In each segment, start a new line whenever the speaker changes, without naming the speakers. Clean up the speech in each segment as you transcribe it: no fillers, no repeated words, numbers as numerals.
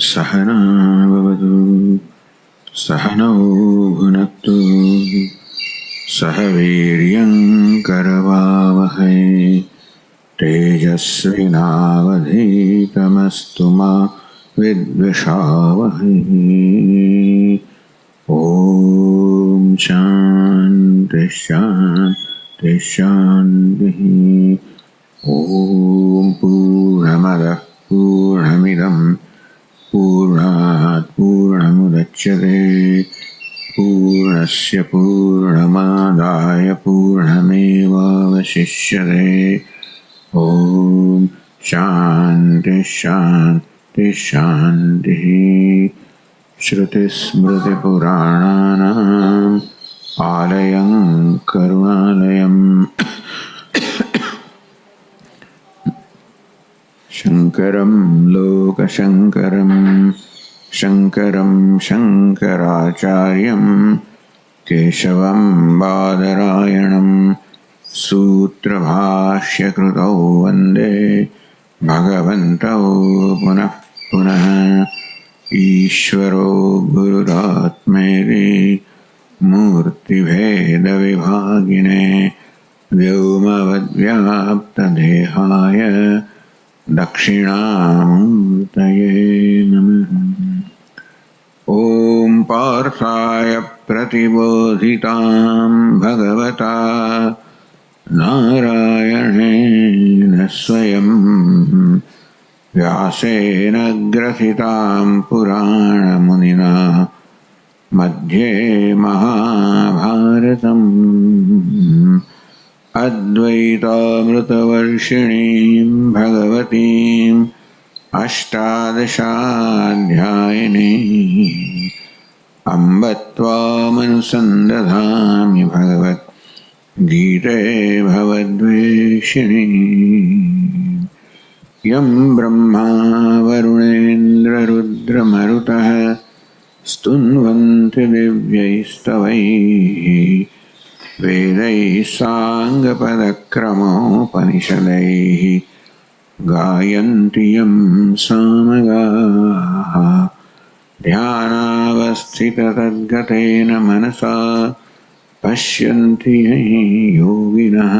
सहना भवतु सहनौ भुनक्तु सह वीर्यं करवावहै तेजस्विनावधीतमस्तु मा विद्विषावहै। ॐ शान्ति शान्ति शान्तिः। ॐ पूर्णमदः पूर्णमिदं पूर्णात् पूर्णमुदच्यते पूर्णस्य पूर्णमादाय पूर्णमेवावशिष्यते। ॐ शान्ति शान्ति शान्तिः। श्रुतिस्मृतिपुराणानाम् आलयं करुणालयम् शङ्करं लोकशङ्करं शङ्करं शङ्कराचार्यं केशवं बादरायणं सूत्रभाष्यकृतौ वन्दे भगवन्तौ पुनः पुनः। ईश्वरो गुरुरात्मेति मूर्तिभेदविभागिने व्योमवद्व्याप्तदेहाय दक्षिणामूर्तये नमः। ॐ पार्थाय प्रतिबोधितां भगवता नारायणेन स्वयं व्यासेन ग्रथितां पुराणमुनिना मध्ये महाभारतम् अद्वैतामृतवर्षिणीं भगवतीम् अष्टादशाध्यायिनीम् अम्ब त्वामनुसन्दधामि भगवद्गीते भवद्वेषिणी। यं ब्रह्मा वरुणेन्द्ररुद्रमरुतः स्तुन्वन्ति दिव्यैस्तवैः वेदैः साङ्गपदक्रमोपनिषदैः गायन्ति यं सामगाः। ध्यानावस्थिततद्गतेन मनसा पश्यन्ति योगिनः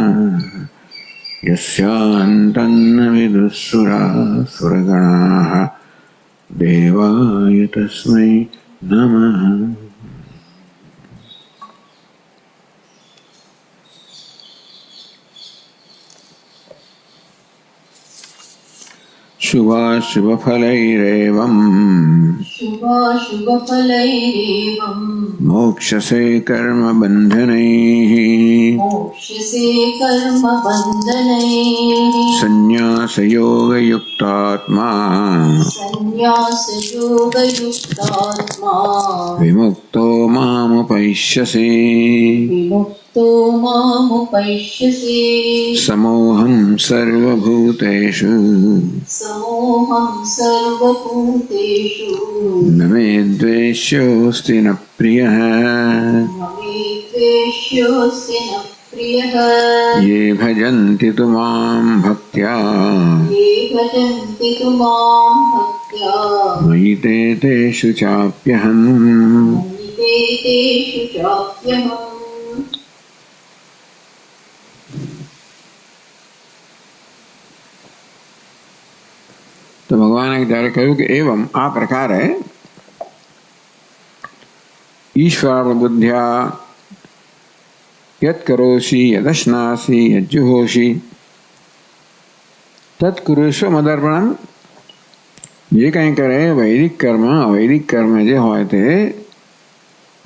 यस्यान्तन्न विदुःसुरासुरगणाः देवाय तस्मै नमः। शुभाशुभफलैरेवं मोक्षसे कर्मबन्धनैः संन्यासयोगयुक्तात्मा विमुक्तो मामुपैष्यसि समोहं सर्वभूतेषु न मे द्वेष्योऽस्ति न प्रियः। ये भजन्ति तु मां भक्त्या मयि ते तेषु चाप्यहम्। तो भगवान ने ત્યારે કહ્યું કે एवं आ प्रकार है ईश्वर बुद्ध्या यत् करोषि यदश्नासि यज्जुहोषि तत्कुरुष्व मदर्पणम। જે કંઈ કરે વૈદિક કર્મ અવૈદિક કર્મ જે હોય તે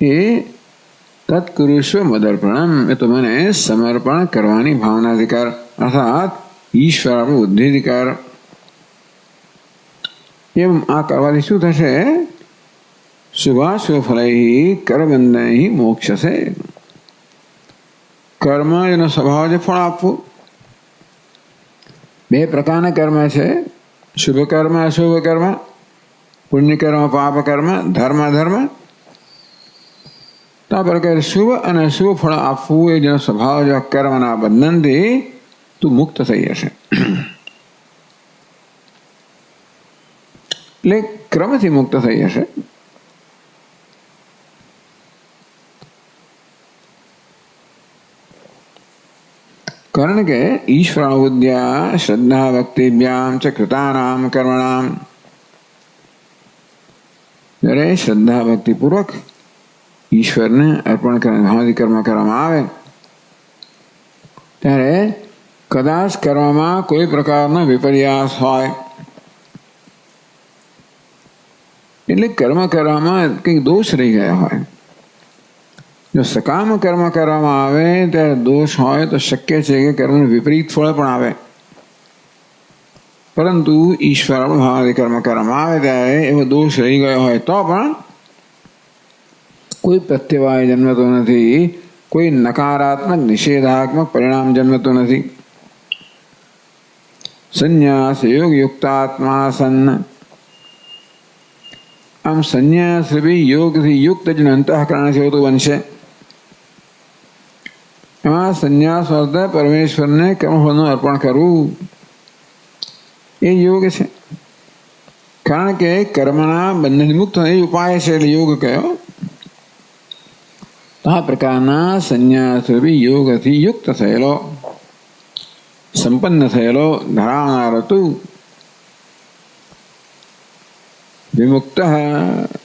એ તત્કુરુષ્વ મદર્પણમ એ તો મને સમર્પણ કરવાની ભાવનાથી કર અર્થાત ઈશ્વર બુદ્ધિથી કર। એમ આ કરવાથી શું થશે? શુભાશુભફલૈ કરબંધનૈ મોક્ષસે। કર્મ એનો સ્વભાવ છે ફળ આપવું। બે પ્રકારના કર્મ છે, શુભ કર્મ અશુભ કર્મ, પુણ્ય કર્મ પાપ કર્મ, ધર્મ અધર્મ। તો આ પ્રકારે શુભ અને અશુભ ફળ આપવું એ જેનો સ્વભાવ છે કર્મના બંધનથી તું મુક્ત થઈ જશે। એટલે ક્રમથી મુક્ત થઈ જશે. કારણ કે ઈશ્વરાબુદ્ધ્યા શ્રદ્ધા ભક્તિભ્યામ ચ કૃતાનામ કર્મણામ, જ્યારે શ્રદ્ધા ભક્તિપૂર્વક ઈશ્વરને અર્પણ ભાવથી કર્મ કરવામાં આવે ત્યારે કદાચ કર્મમાં કોઈ પ્રકારનો વિપર્યાસ હોય, એટલે કર્મ કરવામાં કંઈક દોષ રહી ગયા હોય. જો સકામ કર્મ કરવામાં આવે ત્યારે દોષ હોય તો શક્ય છે કે કર્મનું વિપરીત ફળ પણ આવે. પરંતુ ઈશ્વર ભાવથી કર્મ કરવામાં આવે ત્યારે એવો દોષ રહી ગયો હોય તો પણ કોઈ પ્રત્યવાય જન્મતો નથી, કોઈ નકારાત્મક નિષેધાત્મક પરિણામ જન્મતું નથી. સંન્યાસ યોગ યુક્તાત્મા સન્ન, આમ સંન્યાસ બી યોગથી યુક્ત જ અંતઃકરણ છે તો બનશે. એમાં સંન્યાસ અર્થ પરમેશ્વરને કર્મફળનું અર્પણ કરવું એ યોગ છે. કારણ કે કર્મના બંધન મુક્ત એ ઉપાય છે એટલે યોગ કયો. આ પ્રકારના સંન્યાસ બી યોગથી યુક્ત થયેલો, સંપન્ન થયેલો ધરાવનાર હતું. વિમુક્ત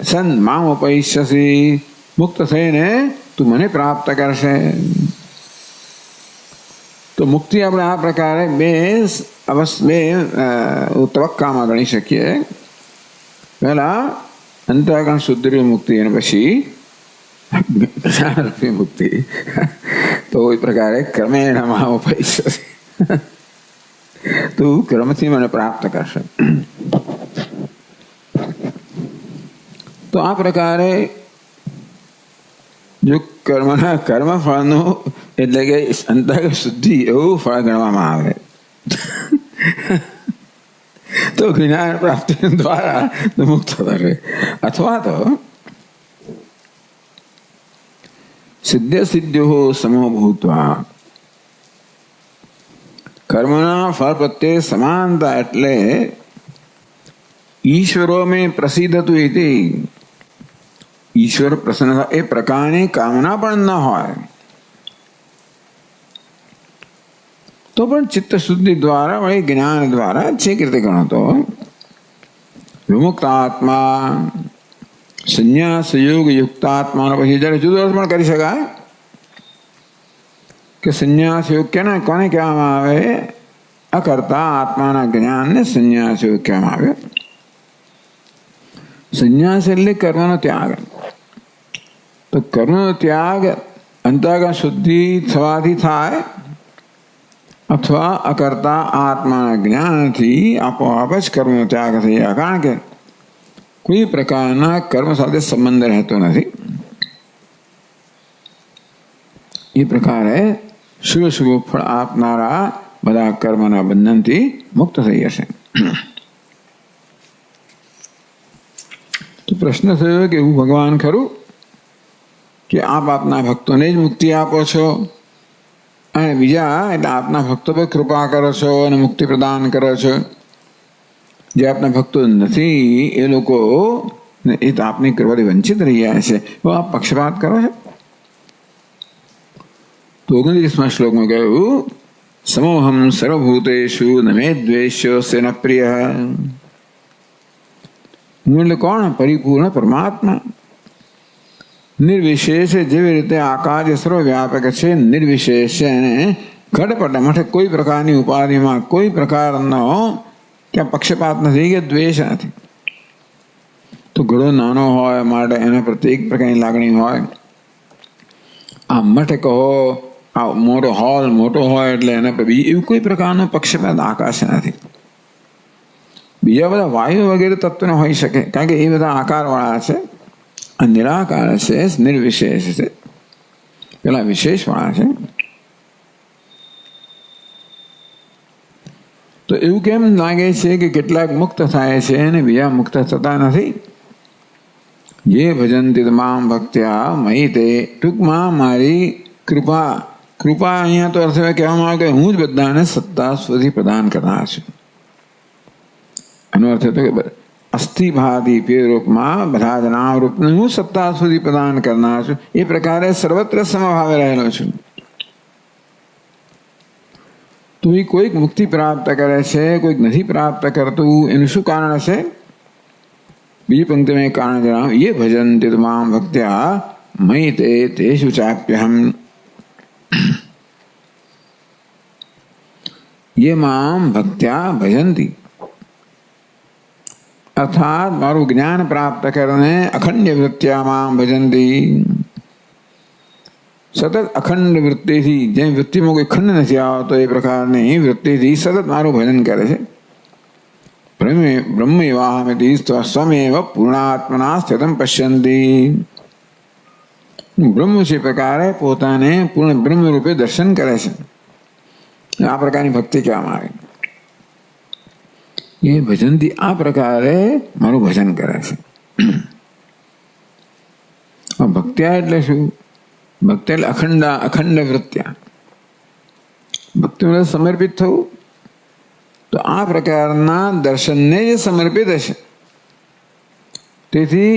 સન મામ ઉપૈષ્યસી, મુક્ત થઈને તું મને પ્રાપ્ત કરશે. તો મુક્તિ આપણે આ પ્રકારે બે તબક્કામાં ગણી શકીએ. પહેલા અંતઃકરણ શુદ્ધિ મુક્તિ અને પછી જ્ઞાનરૂપી મુક્તિ. તો એ પ્રકારે ક્રમેણ મામ ઉપૈષ્યસી, તું ક્રમથી મને પ્રાપ્ત કરશે. તો આ પ્રકારે જો કર્મના કર્મફળનું એટલે કે અંતઃકરણ શુદ્ધિ એવું ફળ ગણવામાં આવે તો જ્ઞાન પ્રાપ્તિ દ્વારા મુક્ત થશે. અથવા તો સિદ્ધ સિદ્ધો સમો ભૂત્વા, કર્મના ફળ પ્રત્યે સમાનતા એટલે ઈશ્વરો મેં પ્રસિદ્ધતું ઇતિ, ઈશ્વર પ્રસન્ન એ પ્રકારની કામના પણ ન હોય તો પણ ચિત્ત શુદ્ધિ દ્વારા વળી જ્ઞાન દ્વારા છેક રીતે ગણતો વિમુક્ત આત્મા સંન્યાસ યોગ યુક્તાત્માનો પછી જ્યારે જુદો અર્થ પણ કરી શકાય કે સંન્યાસ યોગ કોને કહેવામાં આવે? અકર્તા આત્માના જ્ઞાનને સંન્યાસ યોગ કહેવામાં આવે. સંન્યાસ એટલે કર્મનો ત્યાગ. તો કર્મનો ત્યાગ અંતઃકરણ શુદ્ધિ થવાથી થાય અથવા અકર્તા આત્માના જ્ઞાનથી આપોઆપ જ કર્મનો ત્યાગ થઈ જાય. કારણ કે કોઈ પ્રકારના કર્મ સાથે સંબંધ રહેતો નથી. એ પ્રકારે શુભ શુભ ફળ આપનારા બધા કર્મના બંધનથી મુક્ત થઈ જશે. તો પ્રશ્ન થયો કે એવું ભગવાન ખરું કે આપ આપના ભક્તોને જ મુક્તિ આપો છો અને બીજા એટલે આપના ભક્તો પર કૃપા કરો છો અને મુક્તિ પ્રદાન કરો છો, જે આપના ભક્તો નથી એ લોકો એ તો આપની કૃપાથી વંચિત રહી ગયા છે, તો આપ પક્ષપાત કરો છો? તો 29મા શ્લોકમાં કહ્યું સમોહમ સર્વભૂતેષુ ન મે દ્વેષ્યો સે ન પ્રિય. હું એટલે કોણ? પરિપૂર્ણ પરમાત્મા. નિર્વિશેષ જેવી રીતે આકાશ સર્વવ્યાપક છે, નિર્વિશેષ અને ઘટપટ માટે કોઈ પ્રકારની ઉપાધિમાં કોઈ પ્રકારનો ત્યાં પક્ષપાત નથી કે દ્વેષ નથી. તો ઘડો નાનો હોય માટે એના પ્રત્યે એક પ્રકારની લાગણી હોય. આ મઠ કહો, આ મોટો હોલ મોટો હોય એટલે એના પર એવું કોઈ પ્રકારનો પક્ષપાત આકાશ નથી. બીજા બધા વાયુ વગેરે તત્વને હોઈ શકે, કારણ કે એ બધા આકારવાળા છે, આ નિરાકાર છે, નિર્વિશેષ છે, પેલા વિશેષવાળા છે. તો એવું કેમ લાગે છે કે કેટલાક મુક્ત થાય છે અને બીજા મુક્ત થતા નથી? જે ભજંતી મામ ભક્ત્યા મહી તે, ટૂંકમાં મારી કૃપા. કૃપા અહીંયા તો અર્થ કહેવામાં આવે કે હું જ બધાને સત્તા સુધી પ્રદાન કરનાર છું. એનો અર્થ હતો કે અસ્થિ ભાતી પે રૂપમાં બધા જ નામ રૂપને હું સત્તા સુધી પ્રદાન કરનાર છું. એ પ્રકારે સર્વત્ર સમભાવે રહેલો છું. તો એ કોઈક મુક્તિ પ્રાપ્ત કરે છે, કોઈક નથી પ્રાપ્ત કરતું. એનું શું કારણ હશે? બીજી પંક્તિમાં કારણ જણાવ, ये भजन्ति तो मां भक्त्या मयि ते तेषु चाप्यहम. ये मां भक्त्या भजन्ति अर्थात मारू ज्ञान प्राप्त करने अखंड वृत्तिया मां भजन्ति. સતત અખંડ વૃત્તિથી, જેમ વૃત્તિમાં કોઈ ખંડ નથી આવતો એ પ્રકારની વૃત્તિથી સતત મારું ભજન કરે છે. બ્રહ્મૈવાહમિતિ સ્વમેવ પૂર્ણાત્મના સ્થિતમ પશ્યંતી. બ્રહ્મ છે પ્રકારે પોતાને પૂર્ણ બ્રહ્મ રૂપે દર્શન કરે છે. આ પ્રકારની ભક્તિ કહેવામાં આવે. એ ભજનથી આ પ્રકારે મારું ભજન કરે છે. ભક્ત્યા એટલે શું? ભક્તિ એટલે અખંડ વૃત્ત્યા. ભક્તિ સમર્પિત થવું. તો આ પ્રકારના દર્શનને જે સમર્પિત હશે. તેથી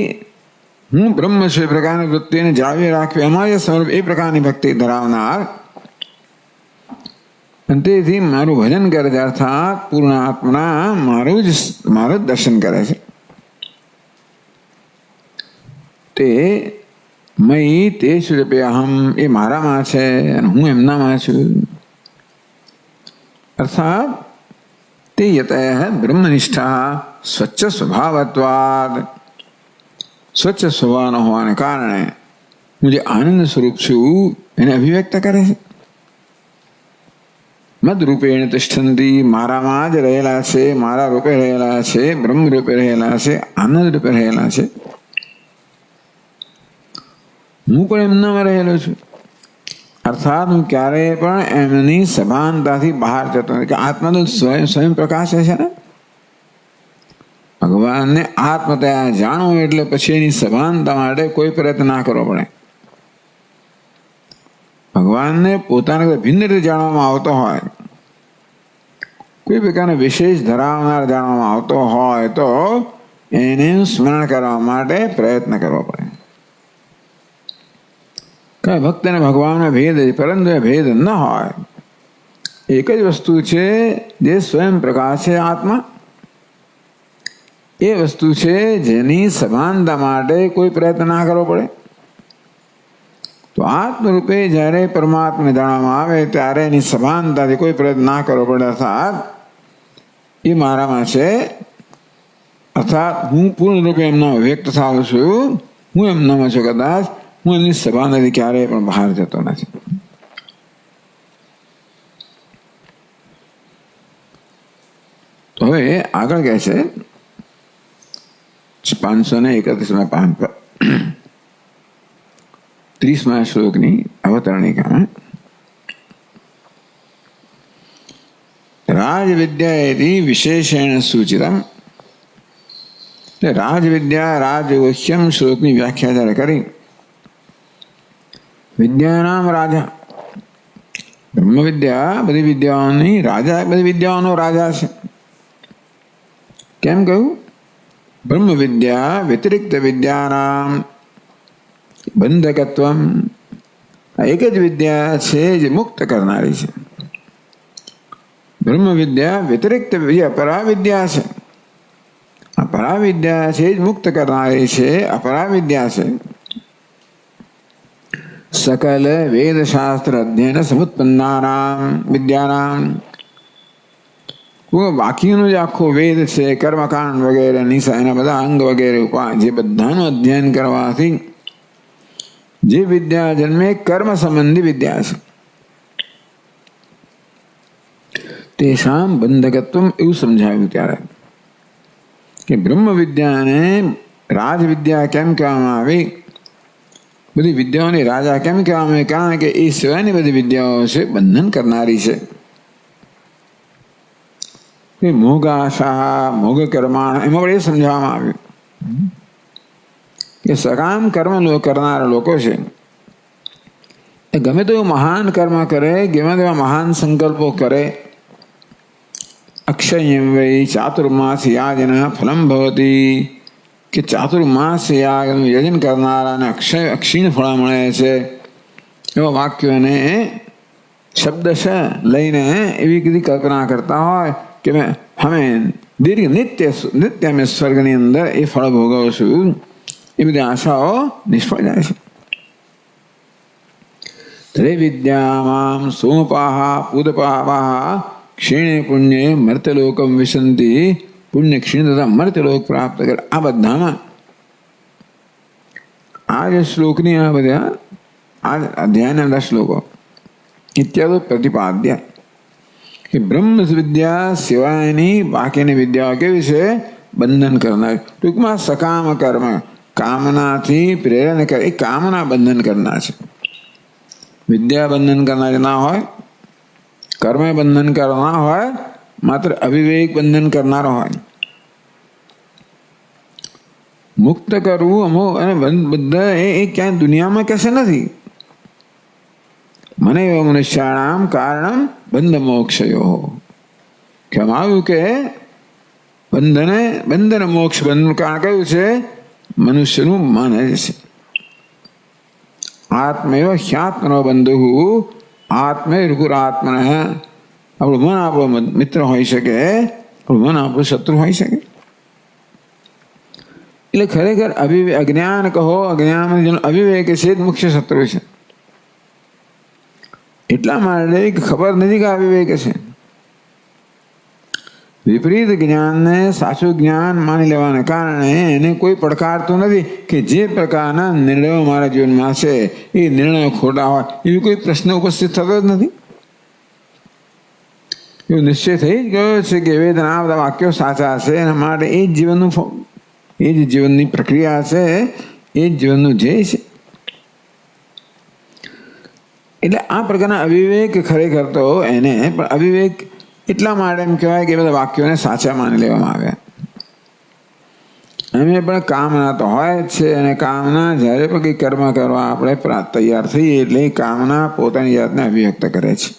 હું બ્રહ્મ છું એ પ્રકારની વૃત્તિને જાળવી રાખવી, એમાં જે સમર્પિત એ પ્રકારની ભક્તિ ધરાવનાર, અને તેથી મારું ભજન કરે છે. અર્થાત પૂર્ણ આત્મના મારું જ દર્શન કરે છે. તે મયી તે સ્વરૂપે અહમ, એ મારામાં છે અને હું એમનામાં છું. અર્થાત તે યતઃ બ્રહ્મનિષ્ઠા સ્વચ્છ સ્વભાવત્વાદ, સ્વચ્છ સ્વભાવનો હોવાને કારણે હું જે આનંદ સ્વરૂપ છું એને અભિવ્યક્ત કરે છે. મદ રૂપેણ તિષ્ઠંતી, મારામાં જ રહેલા છે, મારા રૂપે રહેલા છે, બ્રહ્મ રૂપે રહેલા છે, આનંદ રૂપે રહેલા છે. હું પણ એમનામાં રહેલો છું. અર્થાત હું ક્યારેય પણ એમની સભાનતાથી બહાર જતો નથી. કે આત્મા તો સ્વયં પ્રકાશ છે ને. ભગવાનને આત્મતયા જાણવું એટલે પછી એની સભાનતા માટે કોઈ પ્રયત્ન ના કરવો પડે. ભગવાનને પોતાને ભિન્ન રીતે જાણવામાં આવતો હોય, કોઈ પ્રકારનો વિશેષ ધરાવનાર જાણવામાં આવતો હોય તો એને સ્મરણ કરવા માટે પ્રયત્ન કરવો પડે. કઈ ભક્તને ભગવાનનો ભેદ છે, પરંતુ એ ભેદ ન હોય. એક જ વસ્તુ છે જે સ્વયં પ્રકાશ છે, આત્મા. એ વસ્તુ છે જેની સભાનતા માટે કોઈ પ્રયત્ન ના કરવો પડે. તો આત્મરૂપે જ્યારે પરમાત્માને જાણવામાં આવે ત્યારે એની સભાનતાથી કોઈ પ્રયત્ન ના કરવો પડે. અર્થાત એ મારામાં છે, અર્થાત હું પૂર્ણ રૂપે એમનામાં વ્યક્ત થાઉં છું. હું એમનામાં છું. કદાચ હું એમની સભાનતાથી ક્યારેય પણ બહાર જતો નથી. તો હવે આગળ કહે છે 531 30મા શ્લોકની અવતરણિકામાં, રાજવિદ્યા વિશેષેણ સૂચિતમ. રાજવિદ્યા રાજગુહ્યમ શ્લોકની વ્યાખ્યા જ્યારે કરી, વિદ્યાનામ રાજા, બ્રહ્મ વિદ્યા બધી વિદ્યાઓની રાજા, બધી વિદ્યાઓનો રાજા છે. કેમ કહ્યું? બ્રહ્મ વિદ્યા વ્યતિરિક્ત વિદ્યાનામ બંધકત્વમ. આ એક જ વિદ્યા છે જે મુક્ત કરનારી છે. બ્રહ્મ વિદ્યા વ્યતિરિક્ત પરાવિદ્યા છે. આ પરાવિદ્યા છે જ મુક્ત કરનારી છે. અપરાવિદ્યા છે સકલ વેદશાસ્ત્ર અધ્યયન સમુત્પન્નાનામ વિદ્યાનામ. બાકીનો જે આખો વેદ છે, કર્મકાંડ વગેરે, નિશા, એના બધા અંગ વગેરે જે બધાનું અધ્યયન કરવાથી જે વિદ્યા જન્મે કર્મ સંબંધી વિદ્યા છે. તેષામ બંધકત્વ એવું સમજાવ્યું ત્યારે કે બ્રહ્મ વિદ્યાને રાજવિદ્યા કેમ કહેવામાં આવી, બધી વિદ્યાઓની રાજા કેમ કહેવામાં આવે? કારણ કે એ સિવાયની બધી વિદ્યાઓ છે બંધન કરનારી છે. મોગાશા મોગ કર્માણ, એમાં પણ એ સમજાવવામાં આવ્યું કે સકામ કર્મ કરનારા લોકો છે એ ગમે તેવું મહાન કર્મ કરે, ગમે તેવા મહાન સંકલ્પો કરે, अक्षयं वै चातुर्मास्याजन फलं भवति कि चातुर्मास यजन करनाराने अक्षीण फळ મળે છે એવા વાક્યોને શબ્દશ લઈને એવી કદી કલ્પના કરતા હોય કે અમે દીર્ઘ નિત્ય અમે સ્વર્ગની અંદર એ ફળ ભોગવશું, એ બધી આશાઓ નિષ્ફળ જાય છે. ત્રે વિદ્યામામ સોમપાહ પૂતપાવાહ ક્ષીણે પુણ્યે મર્ત્યલોકમ વિશંતિ, પુણ્ય ક્ષીણ તથા મર્ત્યલોક પ્રાપ્ત કરે. આ બધામાં આ જે શ્લોકની આ બધા આ અધ્યાયના બધા શ્લોકો ઇત્યાદિ પ્રતિપાદ્ય કે બ્રહ્મ વિદ્યા સિવાયની બાકીની વિદ્યાઓ કેવી છે? બંધન કરનાર. ટૂંકમાં સકામ કર્મ, કામનાથી પ્રેરણા કરે એ કામના બંધન કરનાર છે. વિદ્યા બંધન કરનારી ના હોય, કર્મ બંધન કરનાર હોય, માત્ર અવિવેક બંધન કરનારો હોય. મુક્ત કરવું અમુક અને બધા એ ક્યાંય દુનિયામાં કશે નથી. મને એવા મનુષ્યાણામ કારણ બંધ મોક્ષયો કહેવામાં આવ્યું કે બંધન મોક્ષ બંધન કારણ કયું છે? મનુષ્યનું મન છે. આત્મૈવ હ્યાત્મનો બંધુ આત્મૈ રુગુરાત્મન. આપણું મન આપણો મિત્ર હોઈ શકે, આપણું મન આપણું શત્રુ હોઈ શકે. એટલે ખરેખર અજ્ઞાન કહો, અજ્ઞાન અવિવેક છે જ મુખ્ય શત્રુ છે. એટલા માટે ખબર નથી કે અવિવેક છે. વિપરીત જ્ઞાનને સાચું જ્ઞાન માની લેવાને કારણે એને કોઈ પડકારતું નથી કે જે પ્રકારના નિર્ણયો મારા જીવનમાં છે એ નિર્ણયો ખોટા હોય, એવી કોઈ પ્રશ્ન ઉપસ્થિત થતો જ નથી. એવું નિશ્ચય થઈ જ ગયો છે કે વેદના આ બધા વાક્યો સાચા છે, એના માટે એ જ જીવનનું, એ જ જીવનની પ્રક્રિયા છે, એ જ જીવનનું ધ્યેય છે. એટલે આ પ્રકારના અવિવેક ખરેખર તો એને પણ અવિવેક એટલા માટે એમ કહેવાય કે બધા વાક્યોને સાચા માની લેવામાં આવ્યા. એમ પણ કામના તો હોય જ છે, અને કામના જ્યારે પણ કંઈ કર્મ કરવા આપણે તૈયાર થઈએ એટલે કામના પોતાની જાતને અભિવ્યક્ત કરે છે,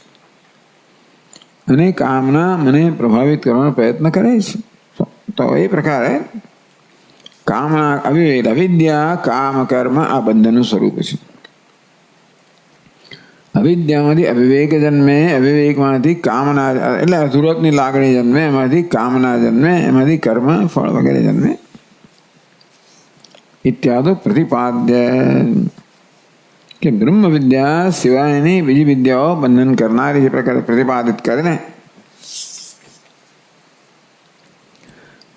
અને કામના મને પ્રભાવિત કરવાનો પ્રયત્ન કરે છે. તો એ પ્રકારે કામના અવિદ્યા કામ કર્મ આ બંધનનું સ્વરૂપ છે. અવિદ્યામાંથી અવિવેક જન્મે, અવિવેકમાંથી કામના એટલે અધૂરતની લાગણી જન્મે, એમાંથી કામના જન્મે, એમાંથી કર્મ ફળ વગેરે જન્મે. ઇત્યાદિ પ્રતિપાદ્ય કે બ્રહ્મ વિદ્યા સિવાયની બીજી વિદ્યાઓ બંધન કરનારી જે પ્રકારે પ્રતિપાદિત કરીને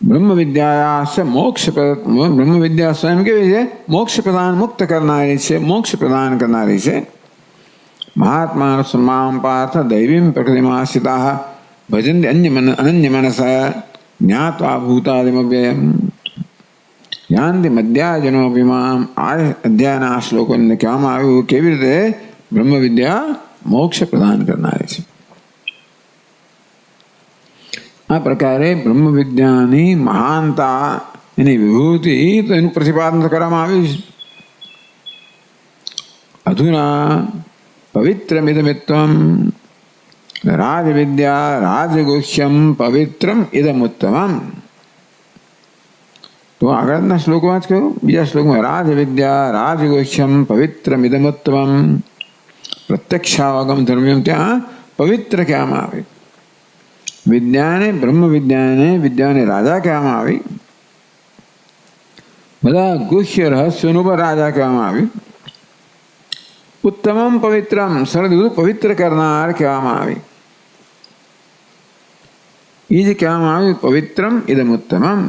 બ્રહ્મ વિદ્યા મોક્ષ, બ્રહ્મ વિદ્યા સ્વયં કેવી છે? મોક્ષ પ્રદાન, મુક્ત કરનારી છે, મોક્ષ પ્રદાન કરનારી છે. મહાત્મા સ્મામ પાર્થ દૈવીમ પ્રકૃતિમાશ્રિતા ભજન્તિ અનન્ય મનસ જ્ઞાત્વા ભૂતાદિમવ્યયમ યાંતિ મધ્યાજનોપિમામ. આ અધ્યાયના શ્લોકોને કહેવામાં આવ્યું કેવી રીતે બ્રહ્મ વિદ્યા મોક્ષ પ્રદાન કરનારી છે. આ પ્રકારે બ્રહ્મ વિદ્યાની મહાનતા, એની વિભૂતિ તો એનું પ્રતિપાદન કરવામાં આવ્યું છે. અધુના પવિત્રમિદમિત્વમ રાજવિદ્યા રાજગુહ્યમ પવિત્રમ ઇદમુત્તમમ. તો આગળના શ્લોકમાં જ કહ્યું, બીજા શ્લોકમાં રાજવિદ્યા રાજગુહ્યમ પવિત્રમિદમુત્તમમ. પ્રત્યક્ષાવગમ ધર્મ્યમ ત્યાં પવિત્ર કહેવામાં આવે. વિદ્યાને બ્રહ્મ વિદ્યાને રાજા કહેવામાં આવી. બધા ગુહ્ય રહસ્યોનું પણ રાજા કહેવામાં આવ્યું. ઉત્તમમ પવિત્રમ સરળ પવિત્ર કરનાર કહેવામાં આવી. એ જ કહેવામાં આવ્યું પવિત્રમ ઇદમ ઉત્તમમ.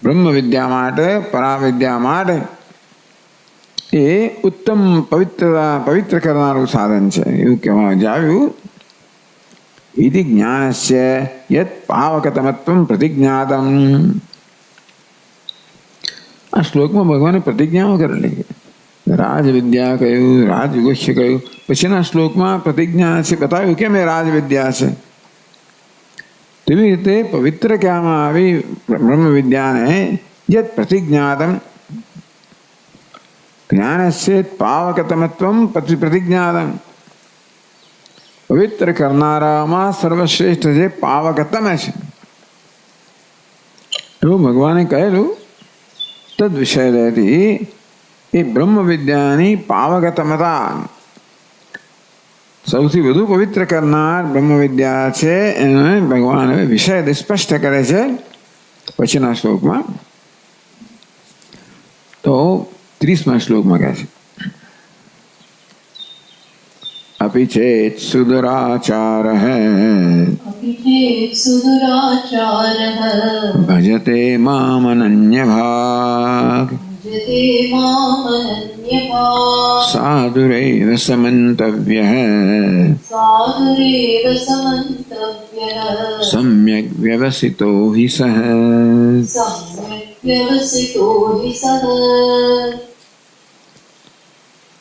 બ્રહ્મ વિદ્યા માટે, પરાવિદ્યા માટે એ ઉત્તમ પવિત્ર કરનારું સાધન છે એવું કહેવામાં આવ્યું. ઇતિ જ્ઞાનસ્ય યત પાવકતમત્વમ પ્રતિજ્ઞાતમ. આ શ્લોકમાં ભગવાને પ્રતિજ્ઞાઓ કરેલી. રાજવિદ્યા કહ્યું, રાજગુહ્ય કહ્યું, પછીના શ્લોકમાં પ્રતિજ્ઞા છે બતાવ્યું કે મેં રાજવિદ્યા છે. તેવી રીતે પવિત્ર કહેવામાં આવી બ્રહ્મ વિદ્યાને. યત પ્રતિજ્ઞાતમ જ્ઞાનસ્ય પાવકતમત્વમ પ્રતિજ્ઞાતમ. પવિત્ર કરનારામાં સર્વશ્રેષ્ઠ છે, પાવક તમે છે એવું ભગવાને કહેલું. તદ વિષય રહેતી એ બ્રહ્મ વિદ્યાની પાવકતમતા, સૌથી વધુ પવિત્ર કરનાર બ્રહ્મ વિદ્યા છે એને ભગવાન વિષય સ્પષ્ટ કરે છે પછીના શ્લોકમાં. તો 30મા શ્લોકમાં કહે છે, अपि चेत् सुदुराचारः भजते मामनन्यभाक् साधुरेव समन्तव्यः सम्यक् व्यवसितो हि सः.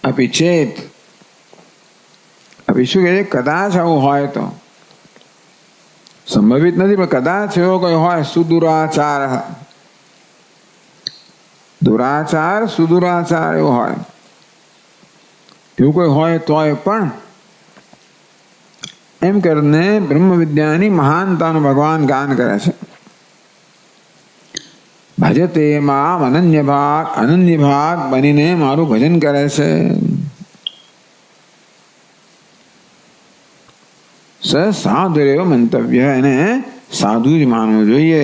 अपि चेत्, અભી શું કહે છે, કદાચ આવું હોય તો, સંભવિત નથી પણ કદાચ એવો કોઈ હોય, સુદુરાચાર, દુરાચાર સુદુરાચાર એવો હોય, એવું કોઈ હોય તોય પણ એમ કરીને બ્રહ્મ વિદ્યાની મહાનતાનું ભગવાન ગાન કરે છે. ભજતે મામ અનન્ય ભાગ, અનન્ય ભાગ બનીને મારું ભજન કરે છે. સાધુરેવ મંતવ્ય, એને સાધુ જ માનવું જોઈએ.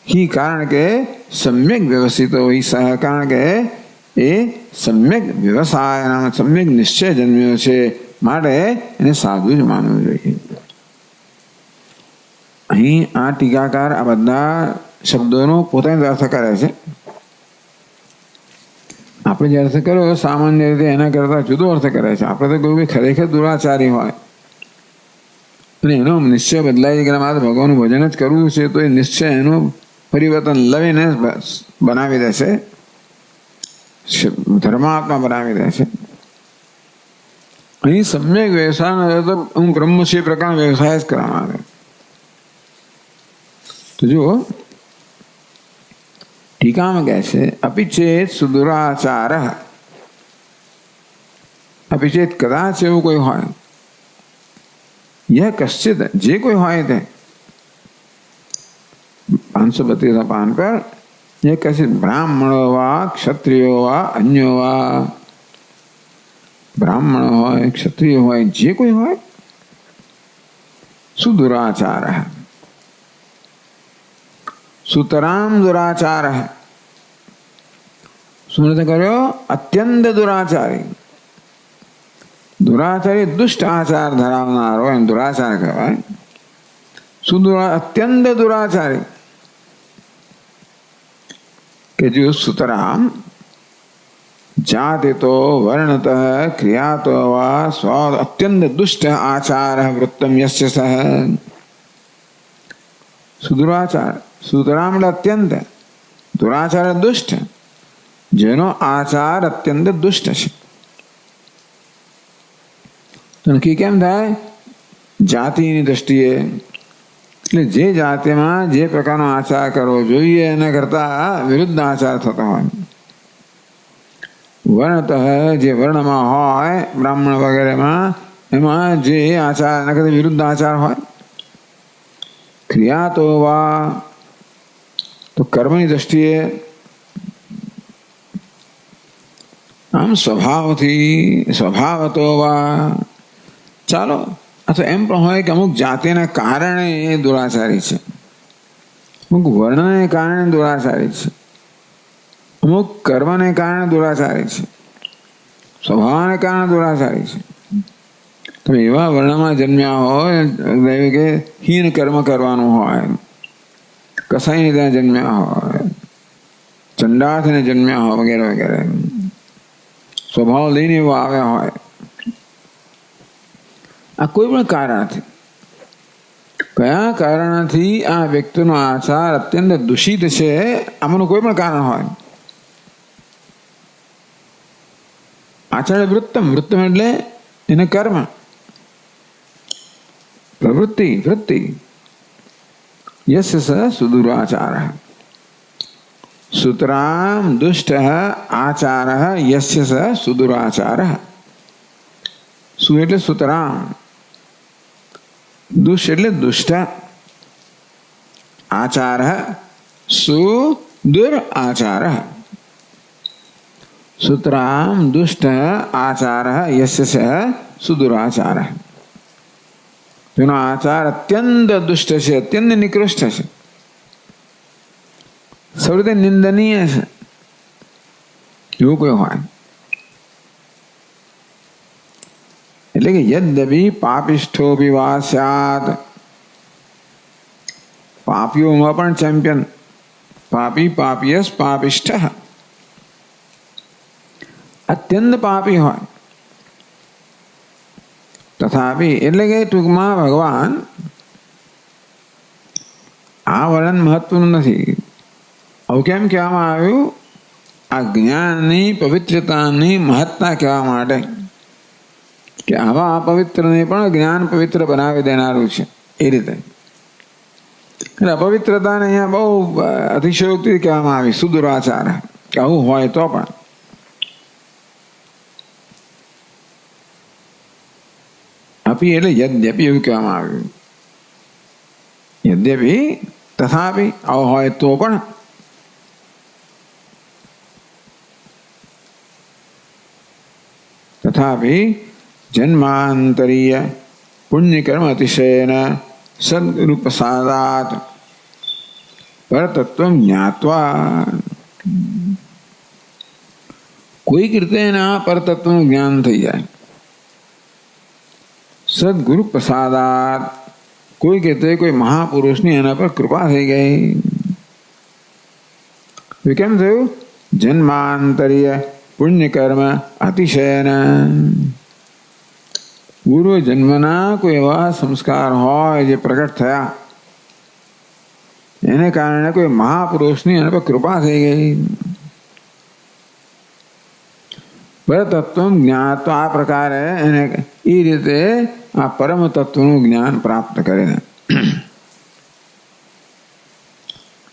હિ, કારણ કે સમ્યક વ્યવસ્થિત હોય, સહ, કારણ કે એ સમ્યક વ્યવસાય સમ્યક નિશ્ચય જન્મ્યો છે, માટે એને સાધુ જ માનવું જોઈએ. અહીં આ ટીકાકાર આ બધા શબ્દોનો પોતાનો અર્થ કરે છે. આપણે જે અર્થ કર્યો સામાન્ય રીતે એના કરતા જુદો અર્થ કરે છે. આપણે તો કોઈ ખરેખર દુરાચારી હોય અને એનો નિશ્ચય બદલાઈ ગયા, માત્ર ભગવાનનું ભજન જ કરવું છે, તો એ નિશ્ચય એનું પરિવર્તન લાવીને બનાવી દેશે, ધર્માત્મા બનાવી દેશે. અહીં સમ્યક વ્યવસાય તો હું બ્રહ્મ છે એ પ્રકારનો વ્યવસાય જ કરવામાં આવે. તો જુઓ ટીકામાં કહે છે, અપિ ચેત સુદુરાચાર, અપિ ચેત કદાચ એવું કોઈ હોય, यह कश्चित, जे कोई હોય તે 532 પાન પર, यह कश्चित બ્રાહ્મણો વા ક્ષત્રિયો વા અન્યો વા, બ્રાહ્મણ હોય ક્ષત્રિય હોય જે કોઈ હોય, સુદુરાચાર, સુતરામ દુરાચાર, શું નથી કર્યો, અત્યંત દુરાચારી. દુરાચારી દુષ્ટ આચાર ધરાવનાર હોય એને દુરાચાર કહેવાય. અત્યંત દુરાચારી કે જો સુતરામ જાતિ તો વર્ણત ક્રિયાતો વા સ્વ અત્યંત દુષ્ટ આચાર વૃત્તમ યસ્ય સહ. સુદુરાચાર, સુતરામ એટલે અત્યંત, દુરાચાર દુષ્ટ, જેનો આચાર અત્યંત દુષ્ટ છે. તો નક્કી કેમ થાય? જાતિની દ્રષ્ટિએ, એટલે જે જાતિમાં જે પ્રકારનો આચાર કરવો જોઈએ એના કરતા વિરુદ્ધ આચાર થતો હોય. વર્ણત, જે વર્ણમાં હોય બ્રાહ્મણ વગેરેમાં, એમાં જે આચાર એના કરતા વિરુદ્ધ આચાર હોય. ક્રિયા તો વા, તો કર્મની દ્રષ્ટિએ, આમ સ્વભાવતો વા, ચાલો અથવા એમ પણ હોય કે અમુક જાતિના કારણે એ દુરાચારી છે, અમુક વર્ણને કારણે દુરાચારી છે, અમુક કર્મને કારણે દુરાચારી છે, સ્વભાવને કારણે દુરાચારી છે. તમે એવા વર્ણમાં જન્મ્યા હોય કે હીન કર્મ કરવાનું હોય, કસાઈને ત્યાં જન્મ્યા હોય, ચંડાથને જન્મ્યા હોય વગેરે વગેરે, સ્વભાવ લઈને એવા આવ્યા હોય, આ કોઈ પણ કારણથી, કયા કારણથી આ વ્યક્તિનો આચાર અત્યંત દૂષિત છે, આમાંનું કોઈ પણ કારણ હોય. આચાર વૃત્તમ, વૃત્તમ એટલે એને કર્મ, પ્રવૃત્તિ, વૃત્તિ. યસ્ય સ સુદુરાચાર, સુતરામ દુષ્ટ આચાર યસ્ય સ સુદુરાચાર. સુ એટલે સુતરામ, દુષ એટલે દુષ્ટ. આચાર સુદુરાચાર. સુતરામ દુષ્ટ આચાર યસ્ય સુદુરાચાર. તેનો આચાર અત્યંત દુષ્ટ છે, અત્યંત નિકૃષ્ટ છે, સૌ રીતે નિંદનીય છે. એવું કોઈ હોય એટલે કે યદ્યપિ પાપિષ્ઠો વા સ્યાત, પાપીઓમાં પણ ચેમ્પિયન, પાપી પાપીયસ પાપિષ્ઠ, અત્યંત પાપી હોય તથાપી, એટલે કે ટૂંકમાં ભગવાન આ વર્ણન મહત્વનું નથી. આવું કેમ કહેવામાં આવ્યું? આ જ્ઞાનની પવિત્રતાની મહત્તા કહેવા માટે કે આવા અપવિત્રને પણ જ્ઞાન પવિત્ર બનાવી દેનારું છે. એ રીતે એટલે અપવિત્રતાને અહીંયા બહુ અતિશયોક્તિ કહેવામાં આવી. સુદુરાચાર કે આવું હોય તો પણ અપી એટલે યદ્યપિ એવું કહેવામાં આવ્યું. યદ્યપિ તથાપિ આવું હોય તો પણ તથાપિ જન્માંતરીય પુણ્યકર્મ અતિશયેન સદગુરુ પ્રસાદાત પરતત્વં જ્ઞાત્વા, કોઈક રીતે એના પરતત્વનું જ્ઞાન થઈ જાય. સદગુરુ પ્રસાદાત, કોઈક રીતે કોઈ મહાપુરુષની એના પર કૃપા થઈ ગઈ. કેમ થયું? જન્માંતરીય પુણ્યકર્મ અતિશયન, પૂર્વ જન્મના કોઈ એવા સંસ્કાર હોય જે પ્રગટ થયા, એને કારણે કોઈ મહાપુરુષની એના પર કૃપા થઈ ગઈ. પરતત્વ જ્ઞાન, તો આ પ્રકારે એને એ રીતે આ પરમ તત્વનું જ્ઞાન પ્રાપ્ત કરે.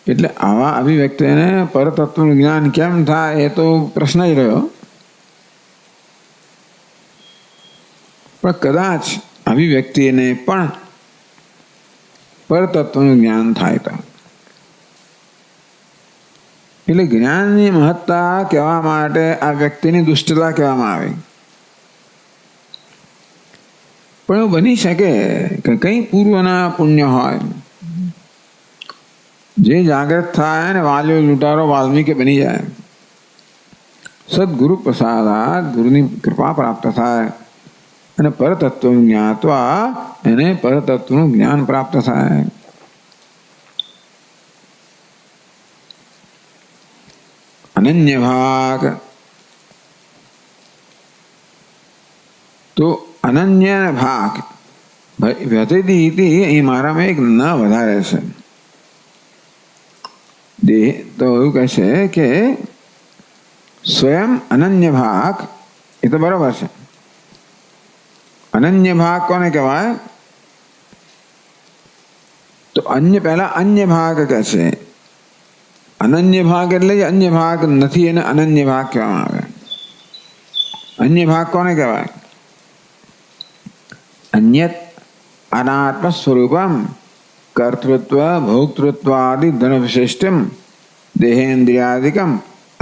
એટલે આવા અભિવ્યક્તિને પરતત્વનું જ્ઞાન કેમ થાય એ તો પ્રશ્ન જ રહ્યો. પણ કદાચ અભિવ્યક્તિને પણ પરતત્વનું જ્ઞાન થાય તો, એટલે જ્ઞાનની મહત્તા કહેવા માટે આ વ્યક્તિની દુષ્ટતા કહેવામાં આવે. પણ એવું બની શકે કે કંઈ પૂર્વના પુણ્ય હોય જે જાગૃત થાય ને વાલ્યો લૂંટારો વાલ્મીકી બની જાય. સદગુરુ પ્રસાદાત, ગુરુની કૃપા પ્રાપ્ત થાય અને પરતત્વ જ્ઞાત્વા, એને પરતત્વનું જ્ઞાન પ્રાપ્ત થાય. અનન્ય ભાગ, તો અનન્ય ભાગ વ્યતિથી અહીં મારામાં એક ન વધારે છે. તો એવું કહે છે કે સ્વયં અનન્ય ભાગ, એ તો બરાબર છે. અનન્ય ભાગ કોને કહેવાય? તો અન્ય, પહેલા અન્ય ભાગ કહે છે. અનન્ય ભાગ એટલે અન્ય ભાગ નથી, એને અનન્ય ભાગ કહેવામાં આવે. અન્ય ભાગ કોને કહેવાય? અન્યત અનાત્મ સ્વરૂપમ કર્તૃત્વ ભોક્તૃત્વાદિ ધન વિશિષ્ટમ દેહેન્દ્રિયાદિકમ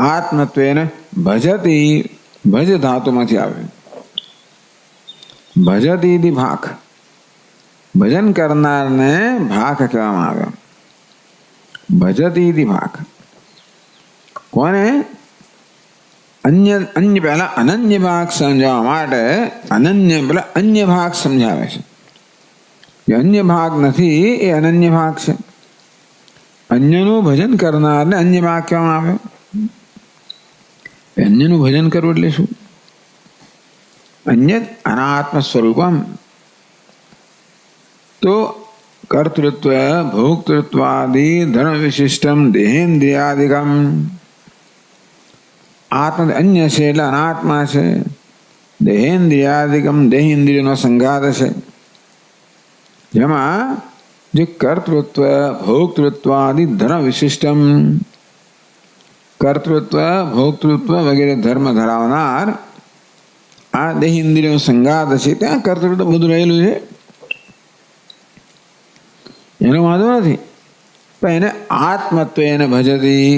આત્મત્વેન ભજતી, ભજ ધાતુમાંથી આવે. ભજતી ભાગ, ભજન કરનારને ભાગ કહેવામાં આવે. ભજતી ભાગ કોને? અન્ય, અન્ય પહેલા અનન્ય ભાગ સમજાવવા માટે અનન્ય પેલા અન્ય ભાગ સમજાવે છે. અન્ય ભાગ નથી, એ અનન્ય ભાગ છે. અન્યનું ભજન કરનારને અન્ય ભાગ કહેવામાં આવે. અન્યનું ભજન કરવું એટલે શું? અન્ય અનાત્મ સ્વરૂપમ, તો કર્તૃત્વ ભોક્તૃત્વાદિ ધન વિશિષ્ટમ દેહેન્દ્રિયાદિકમ, આત્મ અન્ય છે એટલે અનાત્મા છે. દેહેન્દ્રિયાદિકમ, દેહેન્દ્રિયનો સંઘાત છે. જેમાં જે કર્તૃત્વ ભોક્તૃત્વાદિ ધન વિશિષ્ટમ, કર્તૃત્વ ભોક્તૃત્વ વગેરે ધર્મ ધરાવનાર આ દેહેન્દ્રિયનો સંઘાત છે. ત્યાં કર્તૃત્વ બધું રહેલું છે. એનો વાંધો નથી, પણ એને આત્મત્વેન ભજતી,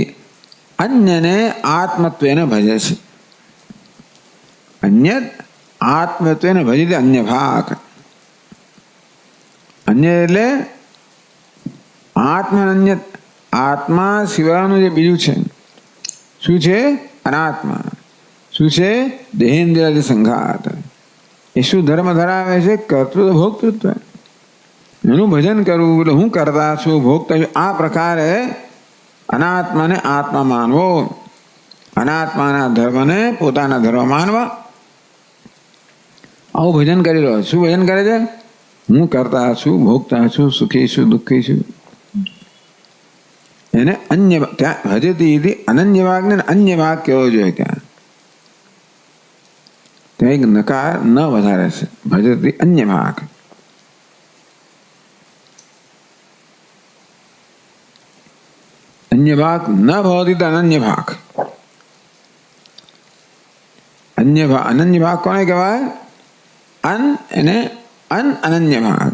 અન્યને આત્મત્વેન ભજે છે. અન્ય આત્મત્વેન ભજતી અન્ય ભાગ. અન્ય એટલે આત્મન્ય, આત્મા સિવાયનું જે બીજું છે. શું છે? અનાત્મા. શું છે? દેહેન્દ્રિયાદિ સંઘાત. એ શું ધર્મ ધરાવે છે? કર્તૃત્વ ભોક્તૃત્વ. એનું ભજન કરવું એટલે હું કરતા છું, ભોગતા છું. આ પ્રકારે અનાત્માને આત્મા માનવો, અનાત્માના ધર્મને પોતાના ધર્મ માનવા. આવું ભજન કરી રહ્યો. શું ભજન કરે છે? હું કરતા છું, ભોગતા છું, સુખી છું, દુઃખી છું. એને અન્ય ત્યાં ભજતી અનન્ય ભાગ ને અન્ય ભાગ કેવો જોઈએ. ત્યાં એક નકાર ન વધારે છે. ભજતી અન્ય ભાગ. અન્ય ભાગ ન ભવતી અનન્ય ભાગ. અન્ય ભાગ, અનન્ય ભાગ કોને કહેવાય? અન એને અનન્ય ભાગ.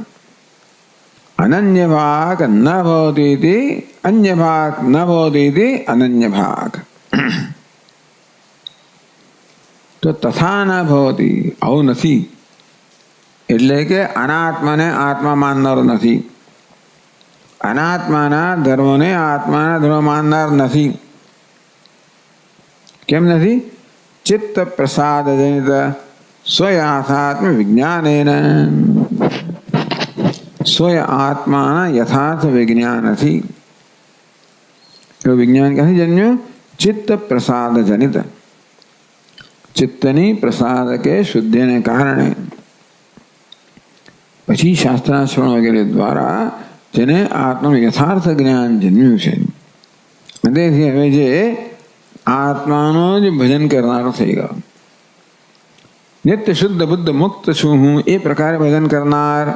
અનન્ય ભાગ ન ભવતી, અન્ય ભાગ ન ભવતી અનન્ય ભાગ. તો તથા ન ભવતી, આવું નથી. એટલે કે અનાત્માને આત્મા માનનારો નથી, અનાત્માના ધર્મને આત્માના ધર્મ માનનાર નથી. કેમ નથી? ચિત્ત પ્રસાદ જનિત સ્વયાથાત્મ વિજ્ઞાનેન. સ્વય આત્માના યથાર્થ વિજ્ઞાન નથી. વિજ્ઞાન ક્યાંથી જન્યું? ચિત્ત પ્રસાદ જનિત. ચિત્તની પ્રસાદ કે શુદ્ધિને કારણે પછી શાસ્ત્રાશ્રવણ વગેરે દ્વારા જેને આત્માનું યથાર્થ જ્ઞાન જન્મ્યું છે. તેથી હવે જે આત્માનો જ ભજન કરનારો થઈ ગયો, નિત્ય શુદ્ધ બુદ્ધ મુક્ત છું હું, એ પ્રકારે ભજન કરનાર.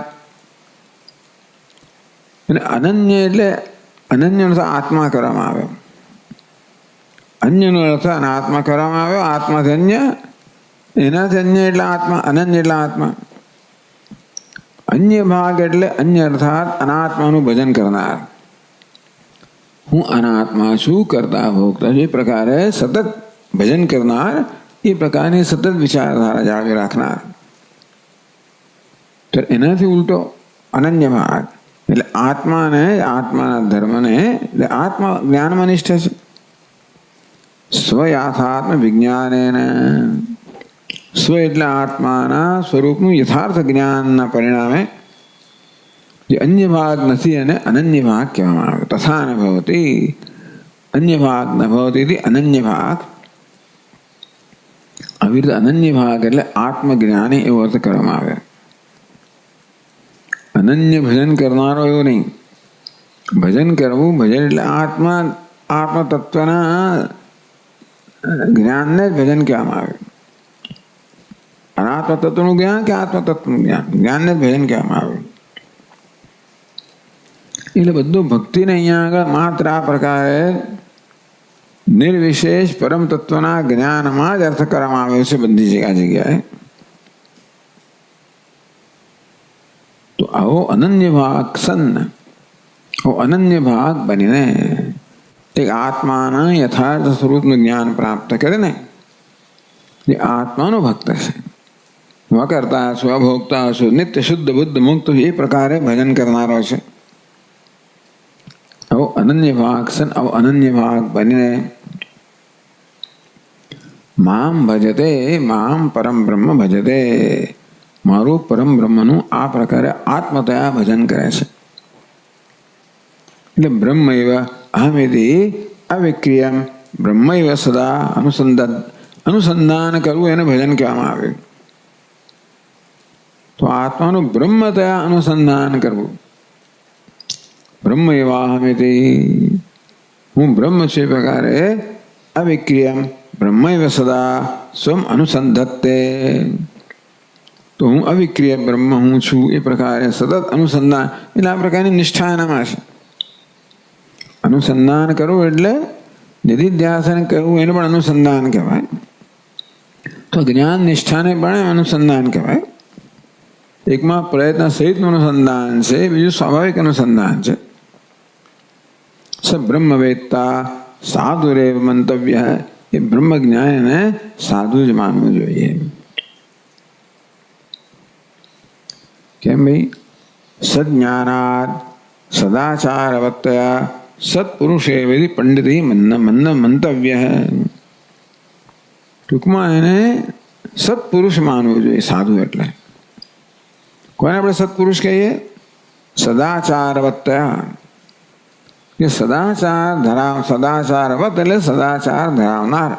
અને અનન્ય એટલે અનન્ય અર્થ આત્મા કરવામાં આવ્યો, અન્યનો અર્થ અનાત્મા કરવામાં આવ્યો. આત્માથી અન્ય, એનાથી અન્ય એટલે આત્મા, અનન્ય એટલે આત્મા. અન્ય ભાગ એટલે અન્ય અર્થાત અનાત્માનું ભજન કરનાર. હું અનાત્મા છું, કરતા ભોગતા છું, એ પ્રકારે સતત ભજન કરનાર, એ પ્રકારની સતત વિચારધારા જાળવી રાખનાર. તો એનાથી ઉલટો અનન્ય ભાગ એટલે આત્માને, આત્માના ધર્મને, એટલે આત્મા જ્ઞાનમાં નિષ્ઠ છે. સ્વયાથાત્મ વિજ્ઞાનેન. સ્વ એટલે આત્માના સ્વરૂપનું યથાર્થ જ્ઞાનના પરિણામે જે અન્ય ભાગ નથી એને અનન્ય ભાગ કહેવામાં આવે. તથા ન ભવતી, અન્ય ભાગ ન ભવતી અનન્ય ભાગ. આવી રીતે અનન્ય ભાગ એટલે આત્મજ્ઞાની એવો અર્થ કરવામાં આવે. અનન્ય ભજન કરનારો એવું નહીં. ભજન કરવું, ભજન એટલે આત્મા, આત્મ તત્વના જ્ઞાનને જ ભજન કહેવામાં આવે. અનાત્મ તત્વનું જ્ઞાન કે આત્મ તત્વનું જ્ઞાન, જ્ઞાનને જ ભજન કહેવામાં આવે. એટલે બધું ભક્તિને અહીંયા આગળ માત્ર આ પ્રકારે નિર્વિશેષ પરમ તત્વના જ્ઞાનમાં જ અર્થ કરવામાં આવ્યો છે બધી જગ્યાએ. તો આવો અનન્ય ભાગ સન્ન, અનન્ય ભાગ બનીને એક આત્માના યથાર્થ સ્વરૂપનું જ્ઞાન પ્રાપ્ત કરે ને, એ આત્માનો ભક્ત છે. વકર્તા છું, અભોગતા છું, નિત્ય શુદ્ધ બુદ્ધ મુક્ત, એ પ્રકારે ભજન કરનારો છે. આવો અનન્ય ભાગ સન, આવો અનન્ય ભાગ બનીને મામ ભજતે, મામ પરમ બ્રહ્મ ભજતે, મારું પરમ બ્રહ્મનું આ પ્રકારે આત્મતયા ભજન કરે છે. એટલે બ્રહ્મ એવ અહમેતિ અવિક્રિયમ, બ્રહ્મ એવ સદા અનુસંધાન કરવું એને ભજન કહેવામાં આવ્યું. તો આત્માનું બ્રહ્મતયા અનુસંધાન કરવું. બ્રહ્મ એવાહમેતિ, હું બ્રહ્મ છું એ પ્રકારે અવિક્રિયમ બ્રહ્મ એવ સદા સ્વમ અનુસંધત્તે, તો હું અવિક્રિય બ્રહ્મ હું છું એ પ્રકારે સતત અનુસંધાન, એટલે આ પ્રકારની નિષ્ઠા એનામાં છે. અનુસંધાન કરવું એટલે નિધિધ્યાસન કરવું, એને પણ અનુસંધાન કહેવાય. તો જ્ઞાન નિષ્ઠાને પણ અનુસંધાન કહેવાય. એકમાં પ્રયત્ન સહિતનું અનુસંધાન છે, બીજું સ્વાભાવિક અનુસંધાન છે. સ બ્રહ્મવેત્તા સાધુરેવ મંતવ્ય, એ બ્રહ્મ જ્ઞાનને સાધુ જ માનવું જોઈએ. કેમ ભાઈ? સજ્ઞાનાત સદાચારવત્તયા સત્પુરુષે વિધિ પંડિત મંતવ્ય. ટૂંકમાં એને સત્પુરુષ માનવું જોઈએ. સાધુ એટલે કોને આપણે સત્પુરુષ કહીએ? સદાચારવત્તયા, કે સદાચારવત એટલે સદાચાર ધરાવનાર.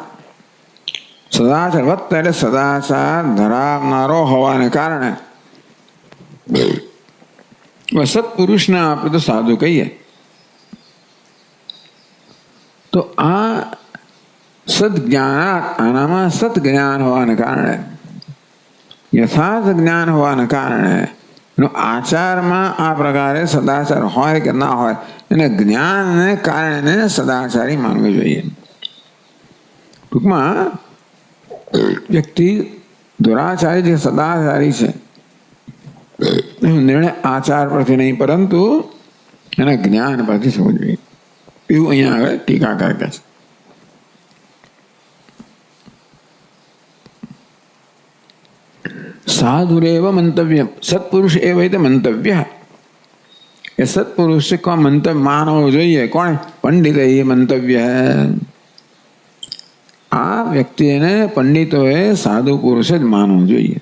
સદાચારવત્ત એટલે સદાચાર ધરાવનારો હોવાને કારણે સત્પુરુષને આપણે તો સાધુ કહીએ. તો આ સદજ્ઞાન, આનામાં સત્જ્ઞાન હોવાને કારણે, યથાર્થ જ્ઞાન હોવાને કારણે આચારમાં આ પ્રકારે સદાચાર હોય કે ના હોય, એને જ્ઞાનને કારણે સદાચારી માનવું જોઈએ. ટૂંકમાં વ્યક્તિ દુરાચારી છે, સદાચારી છે, નિર્ણય આચાર પરથી નહીં પરંતુ એના જ્ઞાન પરથી થવું જોઈએ, એવું અહીંયા આગળ ટીકાકાર કહે છે. સાધુરેવ મંતવ્ય, સત્પુરુષ એવ મંતવ્ય, એ સત્પુરુષ કો મંતવ્ય માનવો જોઈએ. કોણ? પંડિત એ મંતવ્ય. આ વ્યક્તિને પંડિતોએ સાધુ પુરુષ જ માનવું જોઈએ.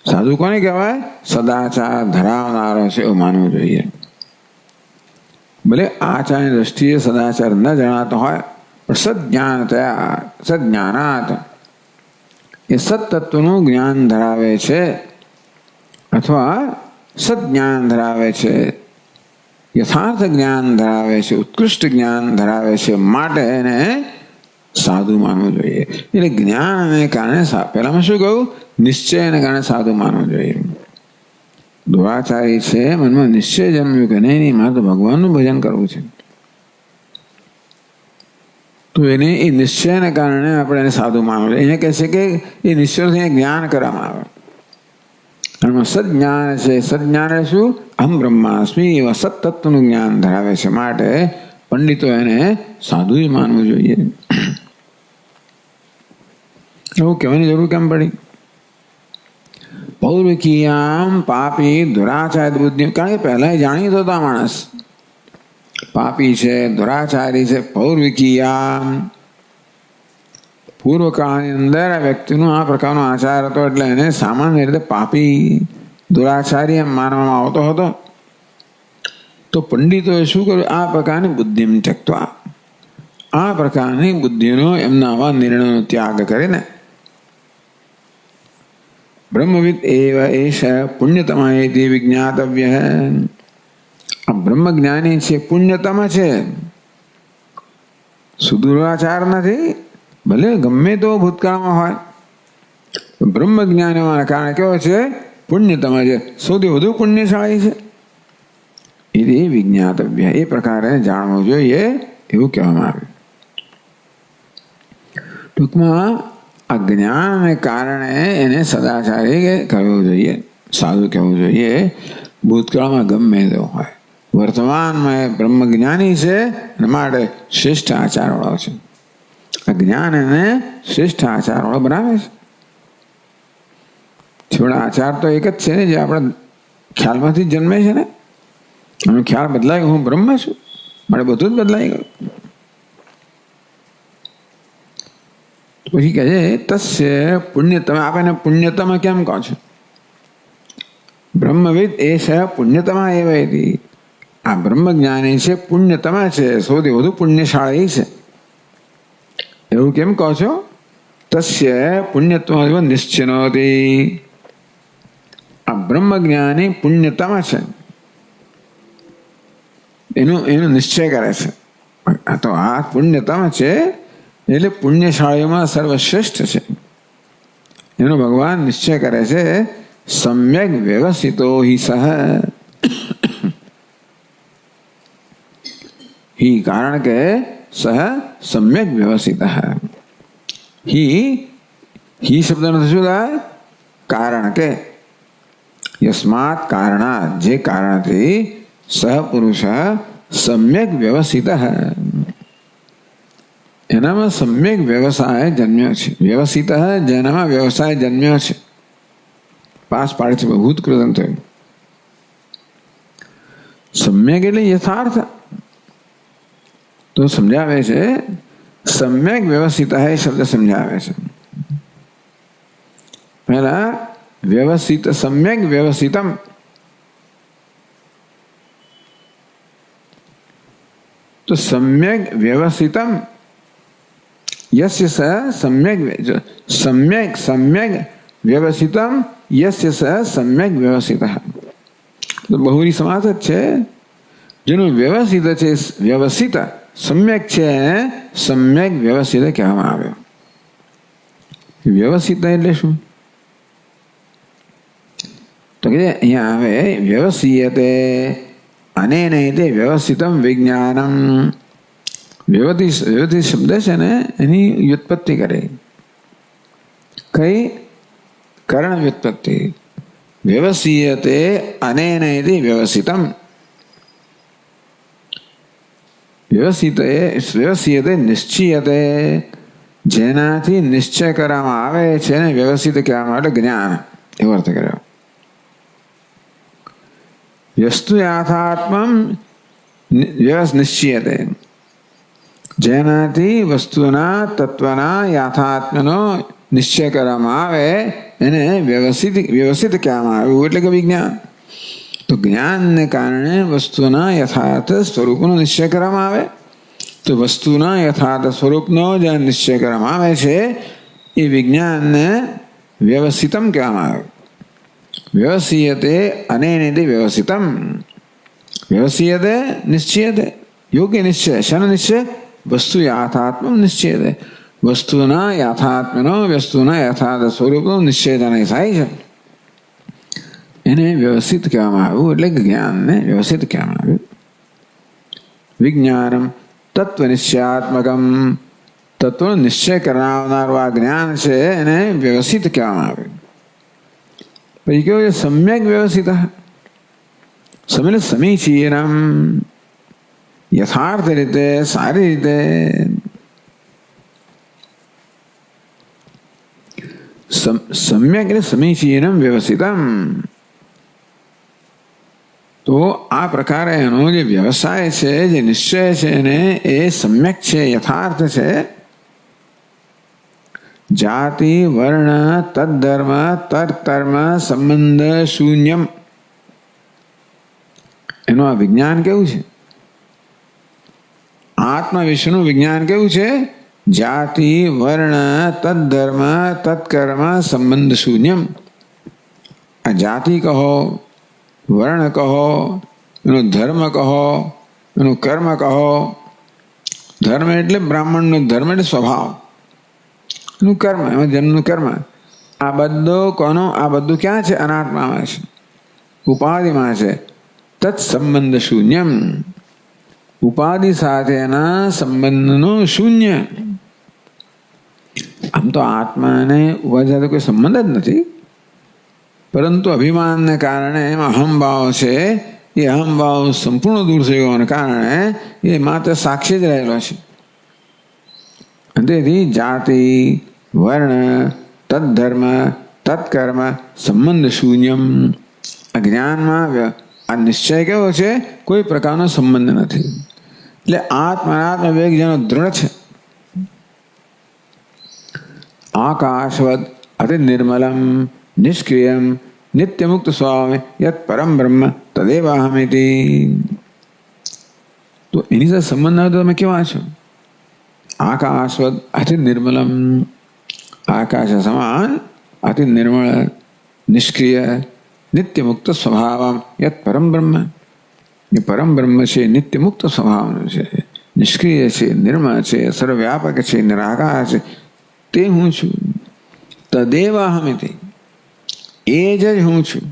સાધુ કોને કહેવાય? સદાચાર ધરાવનારો છે એવું માનવું જોઈએ. ભલે આચારની દ્રષ્ટિએ સદાચાર ન જણાતો હોય, પણ સજ્ઞાનાત એ સત્તત્વનું જ્ઞાન ધરાવે છે અથવા સજ્ઞાન ધરાવે છે, યથાર્થ જ્ઞાન ધરાવે છે, ઉત્કૃષ્ટ જ્ઞાન ધરાવે છે, માટે એને સાધુ માનવું જોઈએ. એટલે જ્ઞાનને કારણે, પહેલામાં શું કહ્યું? નિશ્ચયને કારણે સાધુ માનવું જોઈએ. દુરાચારી છે, મનમાં નિશ્ચય જન્મ્યું કે નહીં, મારે તો ભગવાનનું ભજન કરવું છે, તો એને એ નિશ્ચયને કારણે આપણે એને સાધુ માનવું જોઈએ. એને કહે છે કે એ નિશ્ચયથી જ્ઞાન કરવામાં આવે. એમાં સજ્ઞાન છે. સજ્ઞાન શું? અહમ બ્રહ્માસ્મી, એવા સત્તત્વનું જ્ઞાન ધરાવે છે, માટે પંડિતો એને સાધુ જ માનવું જોઈએ. એવું કહેવાની જરૂર કેમ પડી? પૌર્વિકીયામ પાપી દુરાચાર બુદ્ધિ, કારણ કે પહેલા જાણીતો હતો માણસ પાપી છે, દુરાચારી છે. પૌર્વિકીયામ, પૂર્વકાળની અંદર આ વ્યક્તિનો આ પ્રકારનો આચાર હતો, એટલે એને સામાન્ય રીતે પાપી, દુરાચારી એમ માનવામાં આવતો હતો. તો પંડિતોએ શું કર્યું? આ પ્રકારની બુદ્ધિમ ત્યક્ત્વા, આ પ્રકારની બુદ્ધિનો, એમના આવા નિર્ણયનો ત્યાગ કરીને બ્રહ્મવિદ એવ એષ પુણ્યતમા એતિ વિજ્ઞાતવ્ય. આ બ્રહ્મજ્ઞાની છે, પુણ્યતમ છે, સુદુરાચાર નથી, ભલે ગમે તો ભૂતકાળમાં હોય. બ્રહ્મજ્ઞાન હોવાના કારણે કેવો છે? પુણ્યતમ છે, સૌથી વધુ પુણ્યશાળી છે. એ વિજ્ઞાતવ્ય, એ પ્રકારે જાણવું જોઈએ એવું કહેવામાં આવ્યું. ટૂંકમાં આ જ્ઞાનને કારણે એને સદાચારી કહેવું જોઈએ, સાધુ કહેવું જોઈએ. ભૂતકાળમાં ગમે તે હોય, વર્તમાનમાં બ્રહ્મજ્ઞાની છે, અને માટે શ્રેષ્ઠ આચારવાળો છે. આ જ્ઞાન એને શ્રેષ્ઠ આચારવાળો બનાવે છે. છોડા આચાર તો એક જ છે ને, જે આપણા ખ્યાલમાંથી જ જન્મે છે ને. એનો ખ્યાલ બદલાય, હું બ્રહ્મ છું, મારે બધું જ બદલાઈ ગયું. પછી કહે છે તસ્ય પુણ્યતમ. આપણે પુણ્યતમ કેમ કહો છો? બ્રહ્મવિદ એ છે પુણ્યતમા એવ. આ બ્રહ્મજ્ઞાની છે, પુણ્યતમા છે, સૌથી વધુ પુણ્યશાળી છે, એવું કેમ કહો છો? તસ્ય પુણ્યત્વ નિશ્ચિનોતિ. આ બ્રહ્મજ્ઞાની પુણ્યતમા છે, એનો નિશ્ચય કરે છે. તો આ પુણ્યતમ છે એટલે પુણ્યશાળીઓમાં સર્વશ્રેષ્ઠ છે, એનો ભગવાન નિશ્ચય કરે છે. સમ્યક વ્યવસ્થિતો હિ સહ, હિ કારણ કે સહ સમ્યક વ્યવસ્થિત. હિ શબ્દનો શું થાય? કારણ કે યસ્માત કારણાત જે કારણથી સહ પુરુષ સમ્યક વ્યવસ્થિત એનામાં સમ્યક વ્યવસાય જન્મ્યો છે. વ્યવસ્થિત જેનામાં વ્યવસાય જન્મ્યો છે. પાસ પાડે છે ભૂતકૃતમ થયું. સમ્યક એટલે યથાર્થ. તો સમજાવે છે સમ્યક વ્યવસ્થિત શબ્દ સમજાવે છે. પહેલા વ્યવસ્થિત સમ્યક વ્યવસ્થિતમ. તો સમ્યક વ્યવસ્થિતમ यस्य स सम्यक सम्यक सम्यक व्यवस्थितम यस्य स सम्यक व्यवस्थित. तो बहुरी समास है જેનું વ્યવસ્થિત છે વ્યવસ્થિત સમ્યક છે સમ્યક વ્યવસ્થિત કહેવામાં આવ્યો. વ્યવસ્થિત એટલે શું? તો કે અહીંયા આવે વ્યવસ્થિયતે અનેન તે વ્યવસ્થિતમ વિજ્ઞાનમ. વ્યવસ્થિત શબ્દ છે ને એની વ્યુત્પત્તિ કરે. કઈ? કરણ વ્યુત્પત્તિ. વ્યવસ્થિયતે અનેન તે વ્યવસ્થિતમ. વ્યવસ્થિયતે નિશ્ચયતે જેનાથી નિશ્ચય કરવામાં આવે છે ને વ્યવસ્થિત કહેવામાં એટલે જ્ઞાન એવો અર્થ કર્યો. વસ્તુ યાથાત્મમ નિશ્ચયતે જેનાથી વસ્તુના તત્વના યાથાત્મનો નિશ્ચય કરવામાં આવે એને વ્યવસ્થિત કહેવામાં આવ્યું એટલે કે વિજ્ઞાન. તો જ્ઞાનને કારણે વસ્તુના યથાર્થ સ્વરૂપનો નિશ્ચય કરવામાં આવે. તો વસ્તુના યથાર્થ સ્વરૂપનો જે નિશ્ચય કરવામાં આવે છે એ વિજ્ઞાનને વ્યવસ્થિતમ કહેવામાં આવે. વ્યવસ્થિયતે અનેનેતિ વ્યવસ્થિતમ. વ્યવસ્થિયતે નિશ્ચયતે યોગ્ય નિશ્ચય. શાનો નિશ્ચય? વસ્તુ યાથાત્મ નિશ્ચયતે. વસ્તુના યાથાત્મનો વસ્તુના યથાર્થ સ્વરૂપનો નિશ્ચય જાણે થાય છે એને વ્યવસ્થિત કહેવામાં આવ્યું એટલે કે જ્ઞાનને વ્યવસ્થિત કહેવામાં આવ્યું. વિજ્ઞાનમ તત્વનિશ્ચયાત્મકમ. તત્વનો નિશ્ચય કરાવનારું આ જ્ઞાન છે એને વ્યવસ્થિત કહેવામાં આવ્યું. પછી કેવું છે? સમ્યક વ્યવસ્થિત. સમીચીનમ યથાર્થ રીતે સારી રીતે. સમ્યક એટલે સમીચીનમ વ્યવસ્થિતમ. તો આ પ્રકારે એનો જે વ્યવસાય છે જે નિશ્ચય છે ને એ સમ્યક છે યથાર્થ છે. જાતિ વર્ણ તદ્ધર્મ તત્કર્મ સંબંધ શૂન્યમ. એનું આ વિજ્ઞાન કેવું છે? આત્મા વિશ્વનું વિજ્ઞાન કેવું છે? જાતિ વર્ણ તદ્ધર્મ તત્કર્મ સંબંધ શૂન્યમ. આ જાતિ કહો, વર્ણ કહો, એનો ધર્મ કહો, એનું કર્મ કહો. ધર્મ એટલે બ્રાહ્મણનો ધર્મ એટલે સ્વભાવ. એનું કર્મ એમાં જન્મનું કર્મ. આ બધું કોનો? આ બધું ક્યાં છે? અનાત્મામાં છે, ઉપાધિમાં છે. તત્સંબંધ શૂન્યમ. ઉપાધિ સાથેના સંબંધનો શૂન્ય. આમ તો આત્માને ઉપાધિ સાથે કોઈ સંબંધ જ નથી, પરંતુ અભિમાનને કારણે એમાં અહમભાવ છે. એ અહમભાવ સંપૂર્ણ દૂર થઈ ગયોને કારણે એ માત્ર સાક્ષી જ રહેલો છે. તેથી જાતિ વર્ણ તદ્ધર્મ તત્કર્મ સંબંધ શૂન્યમ. આ જ્ઞાનમાં આ નિશ્ચય કેવો છે? કોઈ પ્રકારનો સંબંધ નથી. એટલે આત્મ વિવેક જેનો દૃઢ છે. આકાશવદ અતિ નિર્મલમ નિષ્ક્રિયમ નિત્યમુક્ત સ્વામી યત પરમ બ્રહ્મ તદેવાહમિતિ. તો એની સાથે સંબંધ આવે તો તમે કેવા છો? આકાશવદ અતિ નિર્મલમ. આકાશ સમાન અતિ નિર્મળ નિષ્ક્રિય નિત્યમુક્ત સ્વભાવ યત પરમ બ્રહ્મ. એ પરમ બ્રહ્મ છે, નિત્યમુક્ત સ્વભાવનું છે, નિષ્ક્રિય છે, નિર્મળ છે, સર્વવ્યાપક છે, નિરાકાર છે. તે હું છું. તદેવાહમિતિ. એ જ હું છું.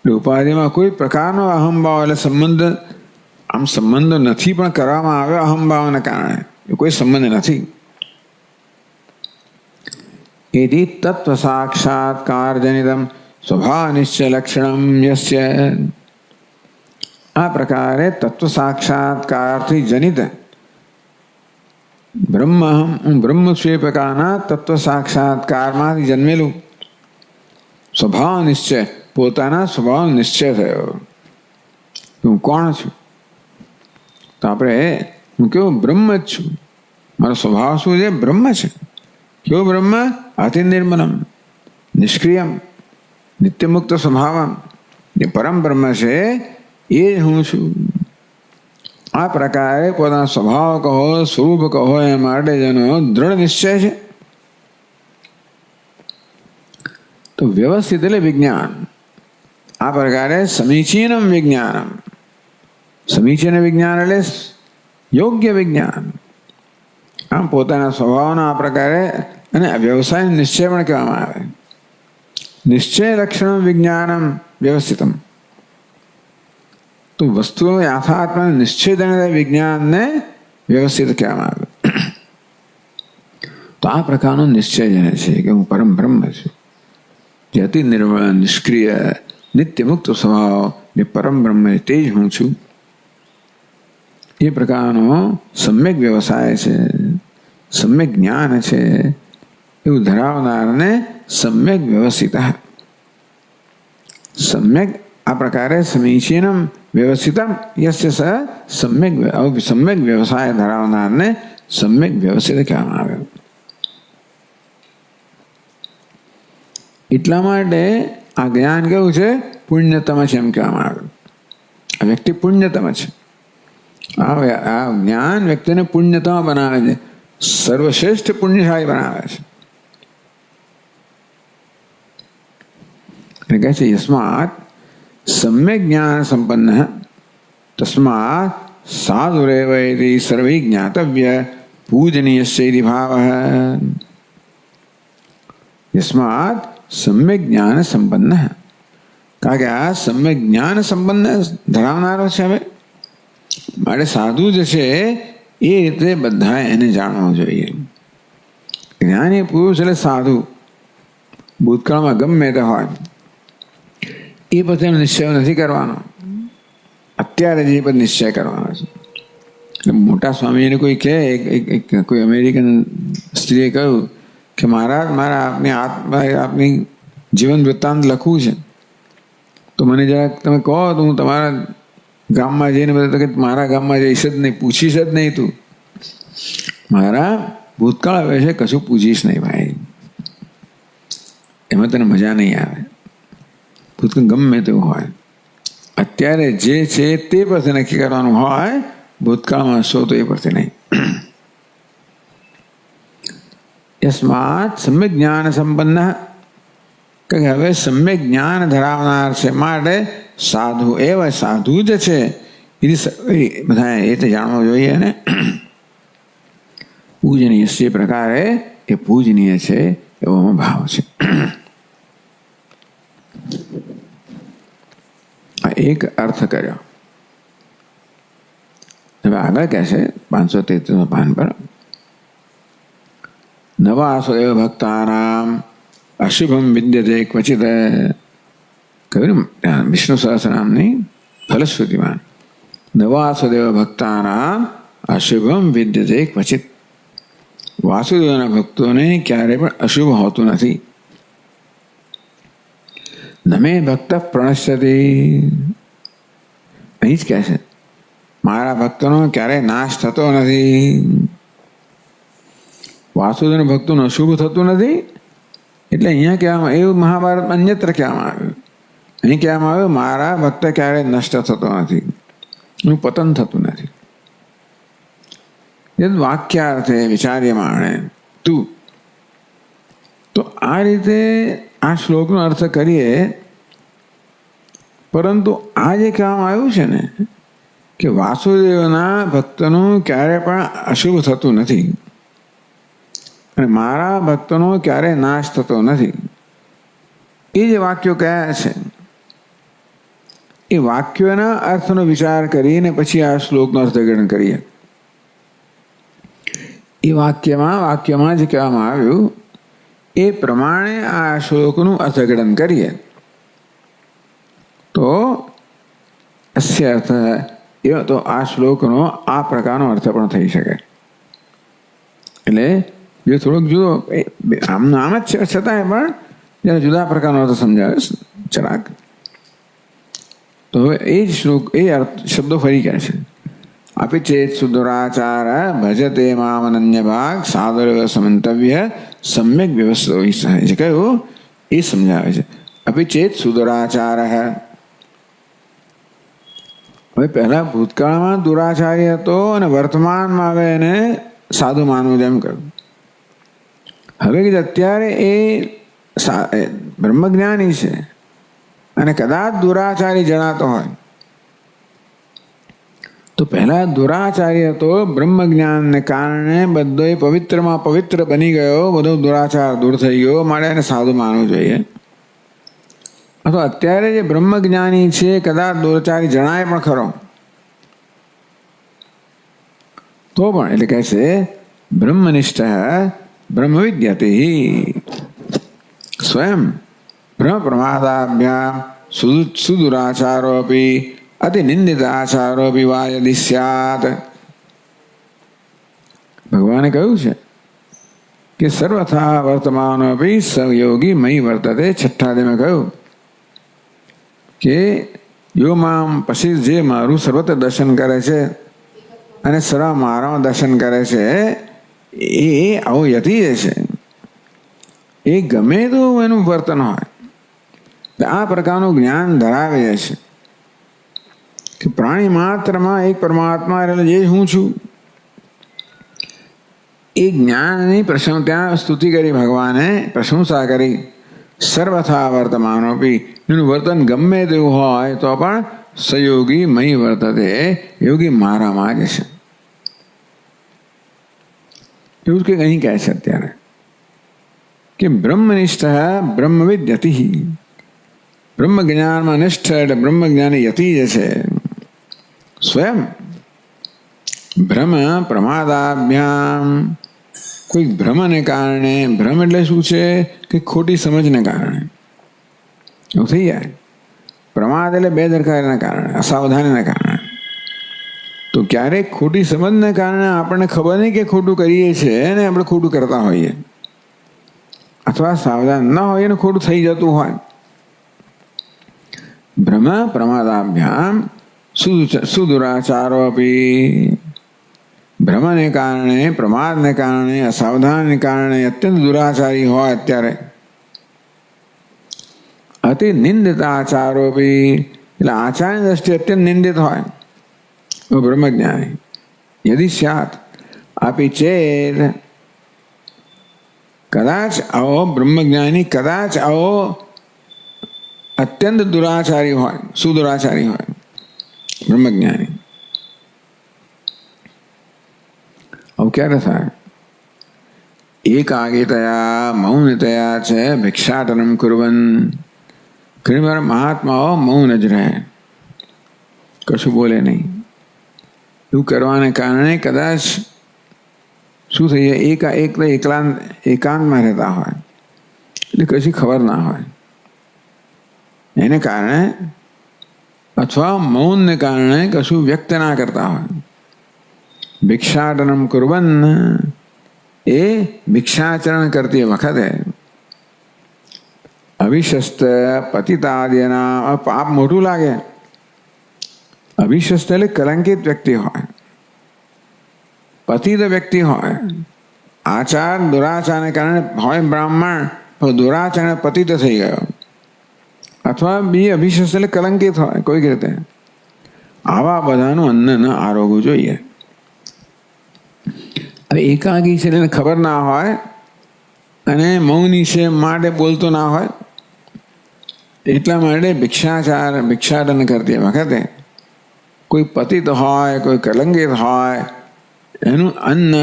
ઉપાધિમાં કોઈ પ્રકારનો અહમભાવ એટલે સંબંધ, આમ સંબંધો નથી પણ કરવામાં આવ્યો અહમભાવના કારણે. કોઈ સંબંધ નથી. इति तत्व साक्षात्कार जनितम स्वभाव निश्चय लक्षणम यस्य। आ प्रकारे तत्व साक्षात्कारથી જનિત બ્રહ્મ સ્વેપકાના તત્વ સાક્ષાત્કારમાંથી જન્મેલું સ્વભાવ નિશ્ચય, પોતાના સ્વભાવ નિશ્ચય થયો. હું કોણ છું? તો આપણે હું કેવો બ્રહ્મ જ છું. મારો સ્વભાવ શું છે? બ્રહ્મ છે. કેવો બ્રહ્મ? અતિ નિર્મલમ, નિષ્ક્રિયમ, નિત્યમુક્ત સ્વભાવમ. જે પરમ બ્રહ્મ છે એ જ હું છું. આ પ્રકારે પોતાનો સ્વભાવ કહો, સ્વરૂપ કહો, એ માટે જેનો દૃઢ નિશ્ચય છે. તો વ્યવસ્થિત એટલે વિજ્ઞાન. આ પ્રકારે સમીચીનમ વિજ્ઞાનમ. સમીચીન વિજ્ઞાન એટલે યોગ્ય વિજ્ઞાન. આમ પોતાના સ્વભાવના આ પ્રકારે અને વ્યવસાય નિશ્ચય પણ કહેવામાં આવે. નિશ્ચય લક્ષણ વિજ્ઞાનમ વ્યવસ્થિતમ. તો વસ્તુઓ યથાર્થમાં નિશ્ચિત વિજ્ઞાનને વ્યવસ્થિત કહેવામાં આવે. તો આ પ્રકારનો નિશ્ચય જેને છે કે હું પરમ બ્રહ્મ છું, જે અતિ નિર્મળ, નિષ્ક્રિય, નિત્ય મુક્ત સ્વભાવ, જે પરમ બ્રહ્મ તે જ હું છું. એ પ્રકારનો સમ્યક વ્યવસાય છે, સમ્યક જ્ઞાન છે, એવું ધરાવનારને સમ્યક વ્યવસ્થિત. સમ્યક આ પ્રકારે સમીચીનમ વ્યવસ્થિતમ યસ્ય સ સમ્યક વ્યવસાય ધરાવનારને સમ્યક વ્યવસ્થિત કહેવામાં આવે. એટલા માટે આ જ્ઞાન કેવું છે? પુણ્યતમ છે એમ કહેવામાં આવે. આ વ્યક્તિ પુણ્યતમ છે. આ જ્ઞાન વ્યક્તિને પુણ્યતમ બનાવે છે, સર્વશ્રેષ્ઠ પુણ્યશાળી બનાવે છે. એટલે કહે છે યસ્માત સમ્યક જ્ઞાન સંપન્ન તસ્માત સાધુરેવ ઇતિ સર્વે જ્ઞાતવ્ય પૂજનીયસ્ય ઇતિ ભાવઃ. યસ્માત સમ્યક જ્ઞાન સંપન્ન. કારણ કે આ સમ્યક જ્ઞાન સંપન્ન ધરાવનારો છે. હવે માટે સાધુ જે છે એ રીતે બધા એને જાણવું જોઈએ. જ્ઞાની પુરુષ એટલે સાધુ. ભૂતકાળમાં ગમે તે હોય એ પછી એનો નિશ્ચય નથી કરવાનો. અત્યારે જ એ પછી નિશ્ચય કરવાનો છે. મોટા સ્વામીને કોઈ કહે, કોઈ અમેરિકન સ્ત્રીએ કહ્યું કે મારા આપની જીવન વૃત્તાંત લખવું છે, તો મને જરાક તમે કહો તો હું તમારા ગામમાં જઈને બધા કે મારા ગામમાં જઈશ જ નહીં, પૂછીશ જ નહીં, તું મારા ભૂતકાળ વિશે કશું પૂછીશ નહીં ભાઈ, એમાં તને મજા નહીં આવે. ભૂતકાળ ગમે તેવું હોય, અત્યારે જે છે તે પરથી નક્કી કરવાનું હોય. ભૂતકાળમાં હશો તો એ પરથી નહીં. યસ્માત સમ્યક જ્ઞાન સંપન્ન. કે હવે સમ્યક જ્ઞાન ધરાવનાર છે માટે સાધુ એવા સાધુ જ છે એ બધા એ તો જાણવું જોઈએ ને. પૂજનીય છે પ્રકારે એ પૂજનીય છે એવો ભાવ છે. આ એક અર્થ કર્યો. હવે આગળ કહે છે 533 પાન પર નવાસુદેવ ભક્તાનામ અશુભમ વિદ્યતે ક્વચિત. કહ્યું વિષ્ણુ સહસ્રનામની ફલશ્રુતિમાં નવાસુદેવ ભક્તાનામ અશુભમ વિદ્યતે ક્વચિત. વાસુદેવના ભક્તોને ક્યારે પણ અશુભ હોતું નથી. નમે ભક્ત પ્રણશ્યતિ. અહીં જ કહે છે મારા ભક્તોનો ક્યારેય નાશ થતો નથી. વાસુદેવના ભક્તોનું અશુભ થતું નથી એટલે અહીંયા કહેવામાં એવું મહાભારત અન્યત્ર કહેવામાં આવ્યું. અહીં કહેવામાં આવ્યું મારા ભક્ત ક્યારેય નષ્ટ થતો નથી, એનું પતન થતું નથી. એ વાક્યાર્થે વિચાર્યમાણે તું. તો આ રીતે આ શ્લોકનો અર્થ કરીએ. પરંતુ આ જે કહેવામાં આવ્યું છે ને કે વાસુદેવના ભક્તનું ક્યારે પણ અશુભ થતું નથી અને મારા ભક્તનો ક્યારેય નાશ થતો નથી, એ જે વાક્યો કયા છે એ વાક્યોના અર્થનો વિચાર કરીને પછી આ શ્લોકનો અર્થઘટન કરીએ. એ વાક્યમાં જે કહેવામાં આવ્યું એ પ્રમાણે આ શ્લોકનું અર્થઘટન કરીએ તો અસ્ય અર્થ એ તો આ શ્લોકનો આ પ્રકારનો અર્થ પણ થઈ શકે. એટલે જે થોડોક જુદો આમનો આમ જ છે, છતાંય પણ જ્યારે જુદા પ્રકારનો અર્થ સમજાવે જરાક. તો હવે એ જ શ્લોક એ અર્થ શબ્દો ફરી ગયા છે. અપિ ચેત સુદુરાચાર ભજતે મામ અનન્ય ભાગ સાદરવ સમંતવ્ય સમ્યક વ્યવસ્થિતો જે કહ્યું એ સમજાવે છે. અપિ ચેત સુદુરાચાર. હવે પહેલા ભૂતકાળમાં દુરાચારી હતો અને વર્તમાનમાં હવે એને સાધુ માનવું જેમ કહ્યું. હવે અત્યારે એ બ્રહ્મજ્ઞાની છે અને કદાચ દુરાચારી જણાતો હોય તો પહેલા દુરાચારી હતો, બ્રહ્મજ્ઞાનને કારણે બધો પવિત્રમાં પવિત્ર બની ગયો, બધો દુરાચાર દૂર થઈ ગયો, માટે એને સાધુ માનવું જોઈએ. અથવા અત્યારે જે બ્રહ્મજ્ઞાની છે કદાચ દુરાચારી જણાય પણ ખરો તો પણ એટલે કહે છે બ્રહ્મનિષ્ઠ બ્રહ્મ વિદ્યતે સ્વયં બ્રહ્મ પ્રમાદાભ્યામ સુદુરાચારોપી અતિ નિંદિત આચારોપી વા યદિ સ્યાત. ભગવાને કહ્યું છે કે સર્વથા વર્તમાનોપી સહયોગી મયી વર્તતે. છઠ્ઠાદીમાં કહ્યું કે યો મામ પછી જે મારું સર્વત્ર દર્શન કરે છે અને સર્વ મારા દર્શન કરે છે એ આવો યતિ છે. એ ગમે તો એનું વર્તન હોય આ પ્રકારનું જ્ઞાન ધરાવે છે કે પ્રાણી માત્રમાં એક પરમાત્મા એટલે જે હું છું એ જ્ઞાનની પ્રશંસા ત્યાં સ્તુતિ કરી, ભગવાને પ્રશંસા કરી. સર્વથા વર્તમાનોપી એનું વર્તન ગમે તેવું હોય તો પણ સહયોગી મય વર્તતે, યોગી મારામાં જ છે. એવું જ કંઈક અહીં કહે છે અત્યારે કે બ્રહ્મનિષ્ઠ બ્રહ્મ વિદ્યતિ. બ્રહ્મ જ્ઞાનમાં નિષ્ઠ એટલે બ્રહ્મ જ્ઞાની યતિ જ છે. સ્વયં ભ્રમ પ્રમાદાભ્યામ કોઈ ભ્રમને કારણે, ભ્રમ એટલે શું છે કે ખોટી સમજને કારણે એવું થઈ જાય. પ્રમાદ એટલે બેદરકારીના કારણે, અસાવધાનીના કારણે. તો ક્યારેક ખોટી સમજને કારણે આપણને ખબર નહીં કે ખોટું કરીએ છીએ અને આપણે ખોટું કરતા હોઈએ, અથવા સાવધાન ન હોઈએ ને ખોટું થઈ જતું હોય. ભ્રમ પ્રમાદાભ્યામ સુદુરાચારોપી. ભ્રમને કારણે, પ્રમાદને કારણે, અસાવધાનને કારણે અત્યંત દુરાચારી હોય અત્યારે. અતિ નિંદિત આચારોપી એટલે આચારની દ્રષ્ટિએ અત્યંત નિંદિત હોય બ્રહ્મજ્ઞાની. યદિ સ્યાત આપી ચેત કદાચ આવો બ્રહ્મજ્ઞાની કદાચ આવો અત્યંત દુરાચારી હોય, સુદુરાચારી હોય બ્રહ્મજ્ઞાની. આવું ક્યારે થાય? એકાગ્રતયા મૌનતયા છે ભિક્ષાટનમ કુર્વન. ઘણી વાર મહાત્માઓ મૌન જ રહે, કશું બોલે નહીં. એવું કરવાને કારણે કદાચ શું થઈ જાય, એકાંતમાં રહેતા હોય એટલે કશી ખબર ના હોય એને કારણે, અથવા મૌનને કારણે કશું વ્યક્ત ના કરતા હોય. ભિક્ષાટનમ કુર્વન એ ભિક્ષાચરણ કરતી વખતે અવિશસ્ત પતિતાદિના પાપ મોટું લાગે. અવિશસ્ત એટલે કલંકિત વ્યક્તિ હોય, પતિત વ્યક્તિ હોય, આચાર દુરાચારને કારણે હોય બ્રાહ્મણ પણ દુરાચારને પતિત થઈ ગયો, અથવા બી અભિશસ્ત એટલે કલંકિત હોય કોઈક રીતે. આવા બધાનું અન્ન ન આરોગવું જોઈએ. એકાંગી છે એને ખબર ના હોય અને મૌની છે માટે બોલતો ના હોય, એટલા માટે ભિક્ષાટન કરતી વખતે કોઈ પતિત હોય, કોઈ કલંકિત હોય, એનું અન્ન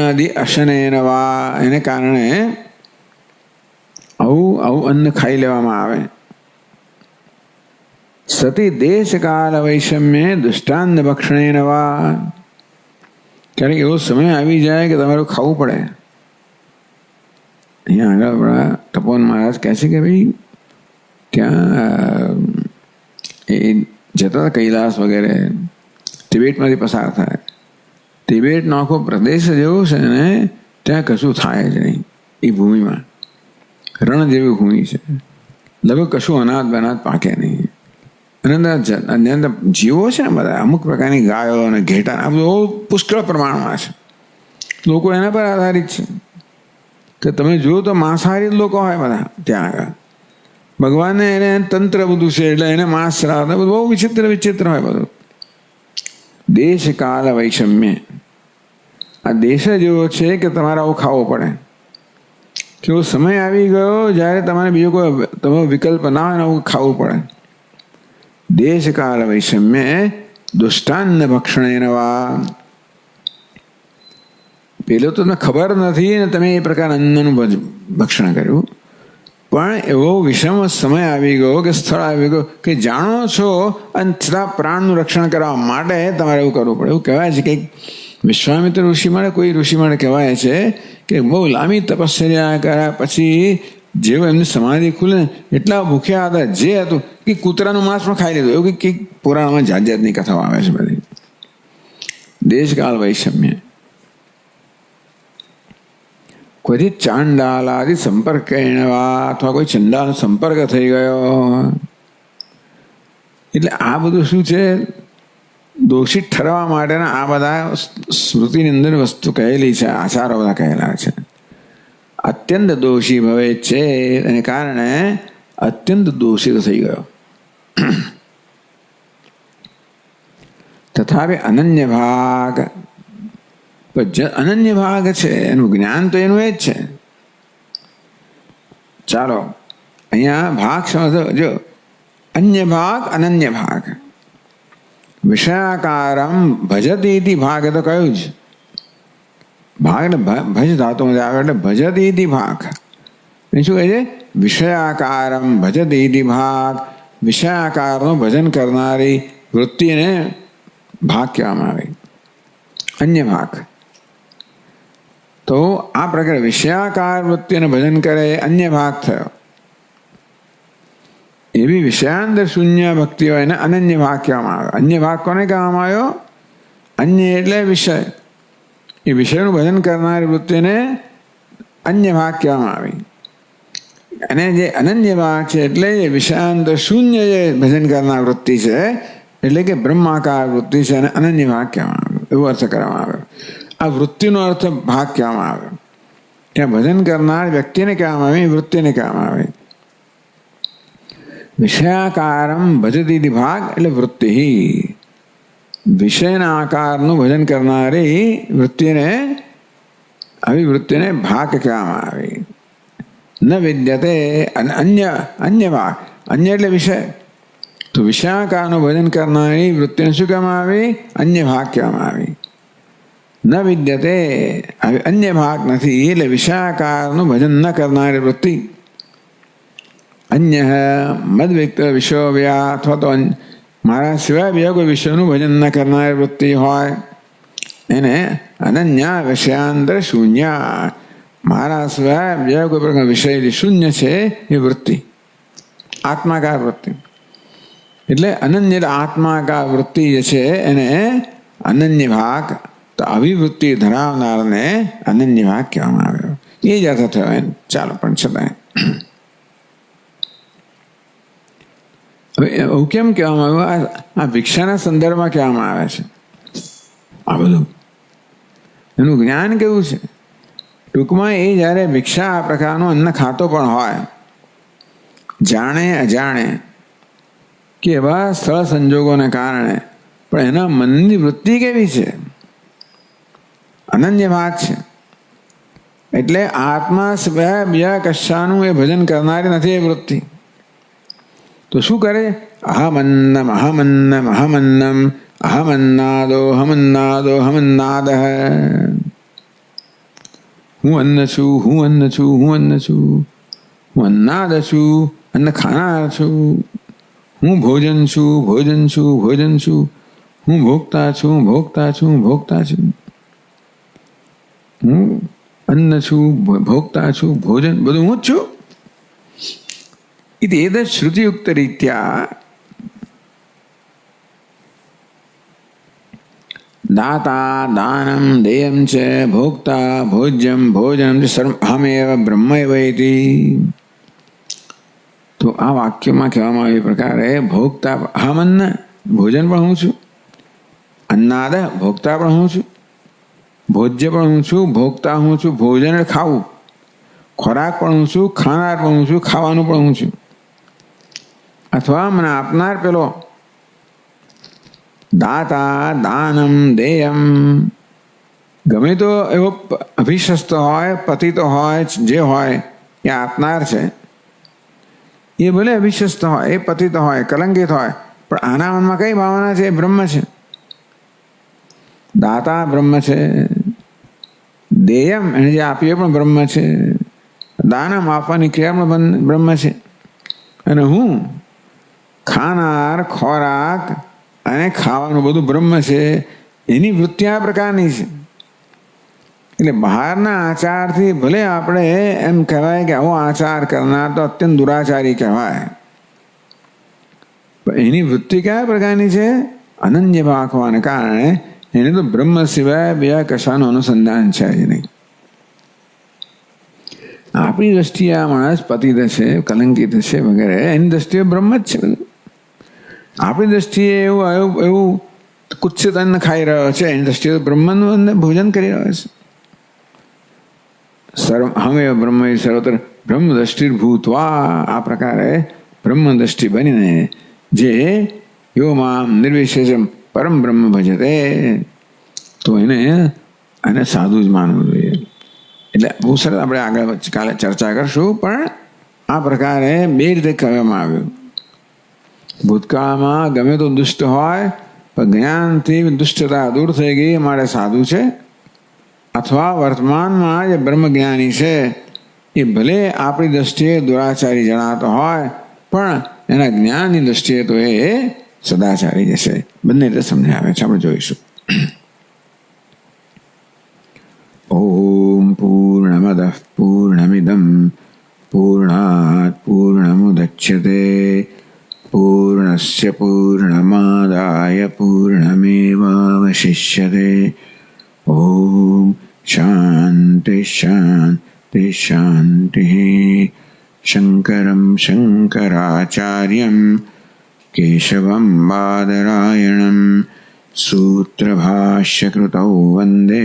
અશનેન વા એને કારણે આવું અન્ન ખાઈ લેવામાં આવે. સતી દેશકાલ વૈષમ્ય દુષ્ટાન્ન ભક્ષણેન વા. ક્યારેક એવો સમય આવી જાય કે તમારે ખાવું પડે, અહીંયા આગળ આપણા તપોવન મહારાજ કહે છે કે ભાઈ ત્યાં એ જતા હતા કૈલાસ વગેરે, તિબેટમાંથી પસાર થાય. તિબેટનો આખો પ્રદેશ જેવો છે ને ત્યાં કશું થાય જ નહીં. એ ભૂમિમાં રણ જેવી ભૂમિ છે, લગભગ કશું અનાજ બનાજ પાકે નહીં. અને અંદર જીવો છે ને બધા, અમુક પ્રકારની ગાયો અને ઘેટા, આ બધું પુષ્કળ પ્રમાણમાં છે. લોકો એના પર આધારિત છે કે તમે જુઓ તો માંસાહારી લોકો હોય બધા ત્યાં આગળ. ભગવાને એને તંત્ર બધું છે એટલે એને માંસ શ્રાદ્ધ બધું બહુ વિચિત્ર વિચિત્ર હોય બધું. દેશ કાલ વૈષમ્ય, આ દેશ જ એવો છે કે તમારે આવું ખાવો પડે. કેવો સમય આવી ગયો જ્યારે તમારે બીજો કોઈ તમારો વિકલ્પ ના હોય ને આવું ખાવું પડે. દેશ કાલ વૈષમ્ય દુષ્ટાન્ન ભક્ષણેન વા, પેલો તો તમને ખબર નથી ને તમે એ પ્રકાર અન્નનું ભક્ષણ કર્યું, પણ એવો વિષમ સમય આવી ગયો કે સ્થળ આવી ગયો કે જાણો છો અને છતાં પ્રાણનું રક્ષણ કરવા માટે તમારે એવું કરવું પડે. એવું કહેવાય છે કે વિશ્વામિત્ર ઋષિ માટે, કોઈ ઋષિ માટે કહેવાય છે કે બહુ લાંબી તપશ્ચર્યા કર્યા પછી જેવું એમની સમાધિ ખુલે એટલા ભૂખ્યા હતા જે હતું કે કૂતરાનું માંસ પણ ખાઈ લીધું. એવું કંઈક પુરાણમાં જાત જાતની કથાઓ આવે છે બધી. દેશકાળ વૈષમ્ય. કોઈ ચાંડાલાદી સંપર્ક અથવા કોઈ ચંડાલનો સંપર્ક થઈ ગયો એટલે આ બધું શું છે, દોષિત ઠરવા માટેના આ બધા સ્મૃતિની અંદર વસ્તુ કહેલી છે, આચારો બધા કહેલા છે. અત્યંત દોષી ભવે છે એને કારણે અત્યંત દોષિત થઈ ગયો. તથાપિ અનન્ય ભાગ, અનન્ય ભાગ છે એનું જ્ઞાન તો એનું એ જ છે. ચાલો અહીંયા ભાગ સમજો. જો અન્ય ભાગ અનન્ય ભાગ, વિષયાકારમ ભજતી ભાગ તો કયું જ ભાગ ને ભજ ધાતુ આવે એટલે ભજતી ભાગ. શું કહે છે? વિષયાકારમ ભજતી ભાગ, વિષયાકારનું ભજન કરનારી વૃત્તિને ભાગ કહેવામાં આવે, અન્ય ભાગ. તો આ પ્રકારે વિષયાકાર વૃત્તિને ભજન કરે અન્ય ભાગ થયો. એવી વિષયાંતર શૂન્ય ભક્તિ હોય એને અનન્ય ભાગ કહેવામાં આવે. અન્ય ભાગ કોને કહેવામાં આવ્યો? અન્ય એટલે વિષય. એ વિષયનું ભજન કરનારી વૃત્તિને અન્ય ભાગ કહેવામાં આવી. અને જે અનન્ય ભાગ છે એટલે એ વિષયાંતર શૂન્ય જે ભજન કરનાર વૃત્તિ છે એટલે કે બ્રહ્માકાર વૃત્તિ છે અને અનન્ય ભાગ કહેવામાં આવ્યો. એવો અર્થ કરવામાં આવ્યો. આ વૃત્તિનો અર્થ ભાગ કહેવામાં આવ્યો. ત્યાં ભજન કરનાર વ્યક્તિને કહેવામાં આવે, વૃત્તિને કહેવામાં આવે. વિષયાકારમ ભજતી ભાગ એટલે વૃત્તિ, વિષયના આકારનું ભજન કરનારી વૃત્તિને, આવી વૃત્તિને ભાગ કહેવામાં આવે. ન વિદ્યતે અન્ય ભાગ, અન્ય એટલે વિષય. તો વિષયાકારનું ભજન કરનારી વૃત્તિને શું કહેવામાં આવી? અન્ય ભાગ કહેવામાં આવી. ન વિદ્યતે અન્ય ભાગ નથી એટલે વિષયાકારનું ભજન ન કરનારી વૃત્તિ. અન્ય મદવ્યક્ત વિષયો વ્યા, અથવા તો મારા સિવાય બીજા કોઈ વિષયનું ભજન ન કરનારી વૃત્તિ હોય એને અનન્ય વિષયાંતર શૂન્ય, મારા સિવાય બીજા કોઈ પ્રકાર વિષય શૂન્ય છે એ વૃત્તિ, આત્માકાર વૃત્તિ. એટલે અનન્ય આત્માકાર વૃત્તિ જે છે એને અનન્ય ભાગ. તો આવી વૃત્તિ ધરાવનારને અનન્ય ભાગ કહેવામાં આવ્યો. એ જ અર્થ થયો એમ. ચાલો, પણ છતાં હવે એવું કેમ કહેવામાં આવ્યું? આ ભિક્ષાના સંદર્ભમાં કહેવામાં આવે છે. આ બધું એનું જ્ઞાન કેવું છે? ટૂંકમાં એ જ્યારે ભિક્ષા આ પ્રકારનું અન્ન ખાતો પણ હોય, જાણે અજાણે કે એવા સ્થળ સંજોગોને કારણે, પણ એના મનની વૃત્તિ કેવી છે? અનન્ય ભાગ છે. એટલે આત્મા સિવાય બીજા કશાનું એ ભજન કરનારી નથી એ વૃત્તિ. તો શું કરે? અહમન્નમ અહમન્નમ અહમન્નમ અહમન્નાદો હમન્નાદો હમન્નાદ. હું અન્ન છું, હું અન્ન છું, હું અન્ન છું, હું અન્નાદ છું, અન્ન ખાનાર છું, હું ભોજન છું, ભોજન છું, ભોજન છું, હું ભોગતા છું, ભોગતા છું, ભોગતા છું. હું अन्न छु, भोक्ता छु, भोजन बधुं हूँ ज छुं। इति एतत् श्रुतियुक्तरीत्या दाता दानं देयं च भोक्ता भोज्यं भोजनं च सर्वमेव ब्रह्मैव इति। तो आ वाक्यमां कहेवामां आव्युं प्रकारे भोक्ता अहम अन्न भोजन पण हूँ छुं, अन्नाद भोक्ता पण हूँ छुं, भोज्य पण हूँ छुं, भोक्ता हूँ छुं, भोजन खावुं, खोराक पण हूँ छुं, खानार पण हूँ छुं, खावानुं पण हूँ छुं। अथवा मन आपनार पेलो दाता दानम देयम गमे तो एवो अभिशस्त होय, पति तो होय, जे होय या आपनार छे ये भले अभिशस्त होय, पतित होय, कलंकित होय, पण आना मनमा कई भावना छे? ब्रह्म छे। दाता ब्रह्म छे, देयम एने जे आप्युं पण ब्रह्म छे, दानम आपवानी क्रिया पण ब्रह्म छे, अने हूँ खानार खोराक अने खावानुं बधुं ब्रह्म छे। एनी वृत्ति आ प्रकारनी छे। એટલે બહારના આચારથી ભલે આપણે એમ કહેવાય કે આવો આચાર કરનાર તો અત્યંત દુરાચારી કહેવાય, પણ એની વૃત્તિ કયા પ્રકારની છે? અનન્ય ભાવ હોવાને કારણે એને તો બ્રહ્મ સિવાય બીજા કશાનું અનુસંધાન છે જ નહીં. આપણી દ્રષ્ટિએ આ માણસ પતિત છે, કલંકિત છે વગેરે, એની દ્રષ્ટિએ બ્રહ્મ જ છે. આપણી દ્રષ્ટિએ એવું કુત્સિત અન્ન ખાઈ રહ્યો છે, એની દ્રષ્ટિએ બ્રહ્મનું ભોજન કરી રહ્યો છે. सर्व हमें ब्रह्म सर्वत्र ब्रह्म दृष्टिर्भूत्वा आ प्रकारे ब्रह्म दृष्टि बनीने जे यो मां निर्विशेषम परम ब्रह्म भजते तो એને આને સાધુ જ માનવું જોઈએ. એટલે બહુ સરસ આપણે આગળ કાલે ચર્ચા કરશું, પણ આ પ્રકારે બે રીતે કહેવામાં આવ્યું. ભૂતકાળમાં ગમે તો દુષ્ટ હોય પણ જ્ઞાનથી દુષ્ટતા દૂર થઈ ગઈ માટે સાધુ છે, अथवा वर्तमाનમાં જે બ્રહ્મજ્ઞાની છે એ ભલે આપણી દ્રષ્ટિએ દુરાચારી જણાતો હોય પણ એના જ્ઞાનની દ્રષ્ટિએ તો એ સદાચારી જશે. બંને રીતે સમજાવે છે, આપણે જોઈશું. ઓમ પૂર્ણમદઃ પૂર્ણમિદં પૂર્ણાત પૂર્ણમુદચ્યતે પૂર્ણસ્ય પૂર્ણમાદાય પૂર્ણમેવાવશિષ્યતે. ओम शांति शांति शांति. शंकरं शंकराचार्यं केशवं बादरायणं सूत्रभाष्यकृतौ वन्दे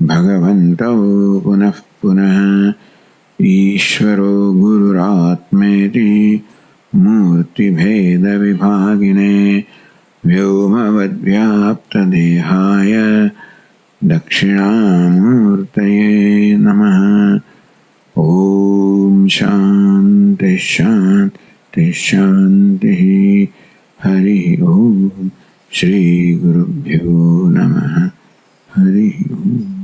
भगवन्तौ पुनः पुनः. ईश्वरो गुरुरात्मेति मूर्तिभेदविभागिने व्योमवद्व्याप्तदेहाय दक्षिणामूर्तये नमः. ओम शांति शांति शांति. हरि ओम. श्री गुरुभ्यो नमः. हरि ओम.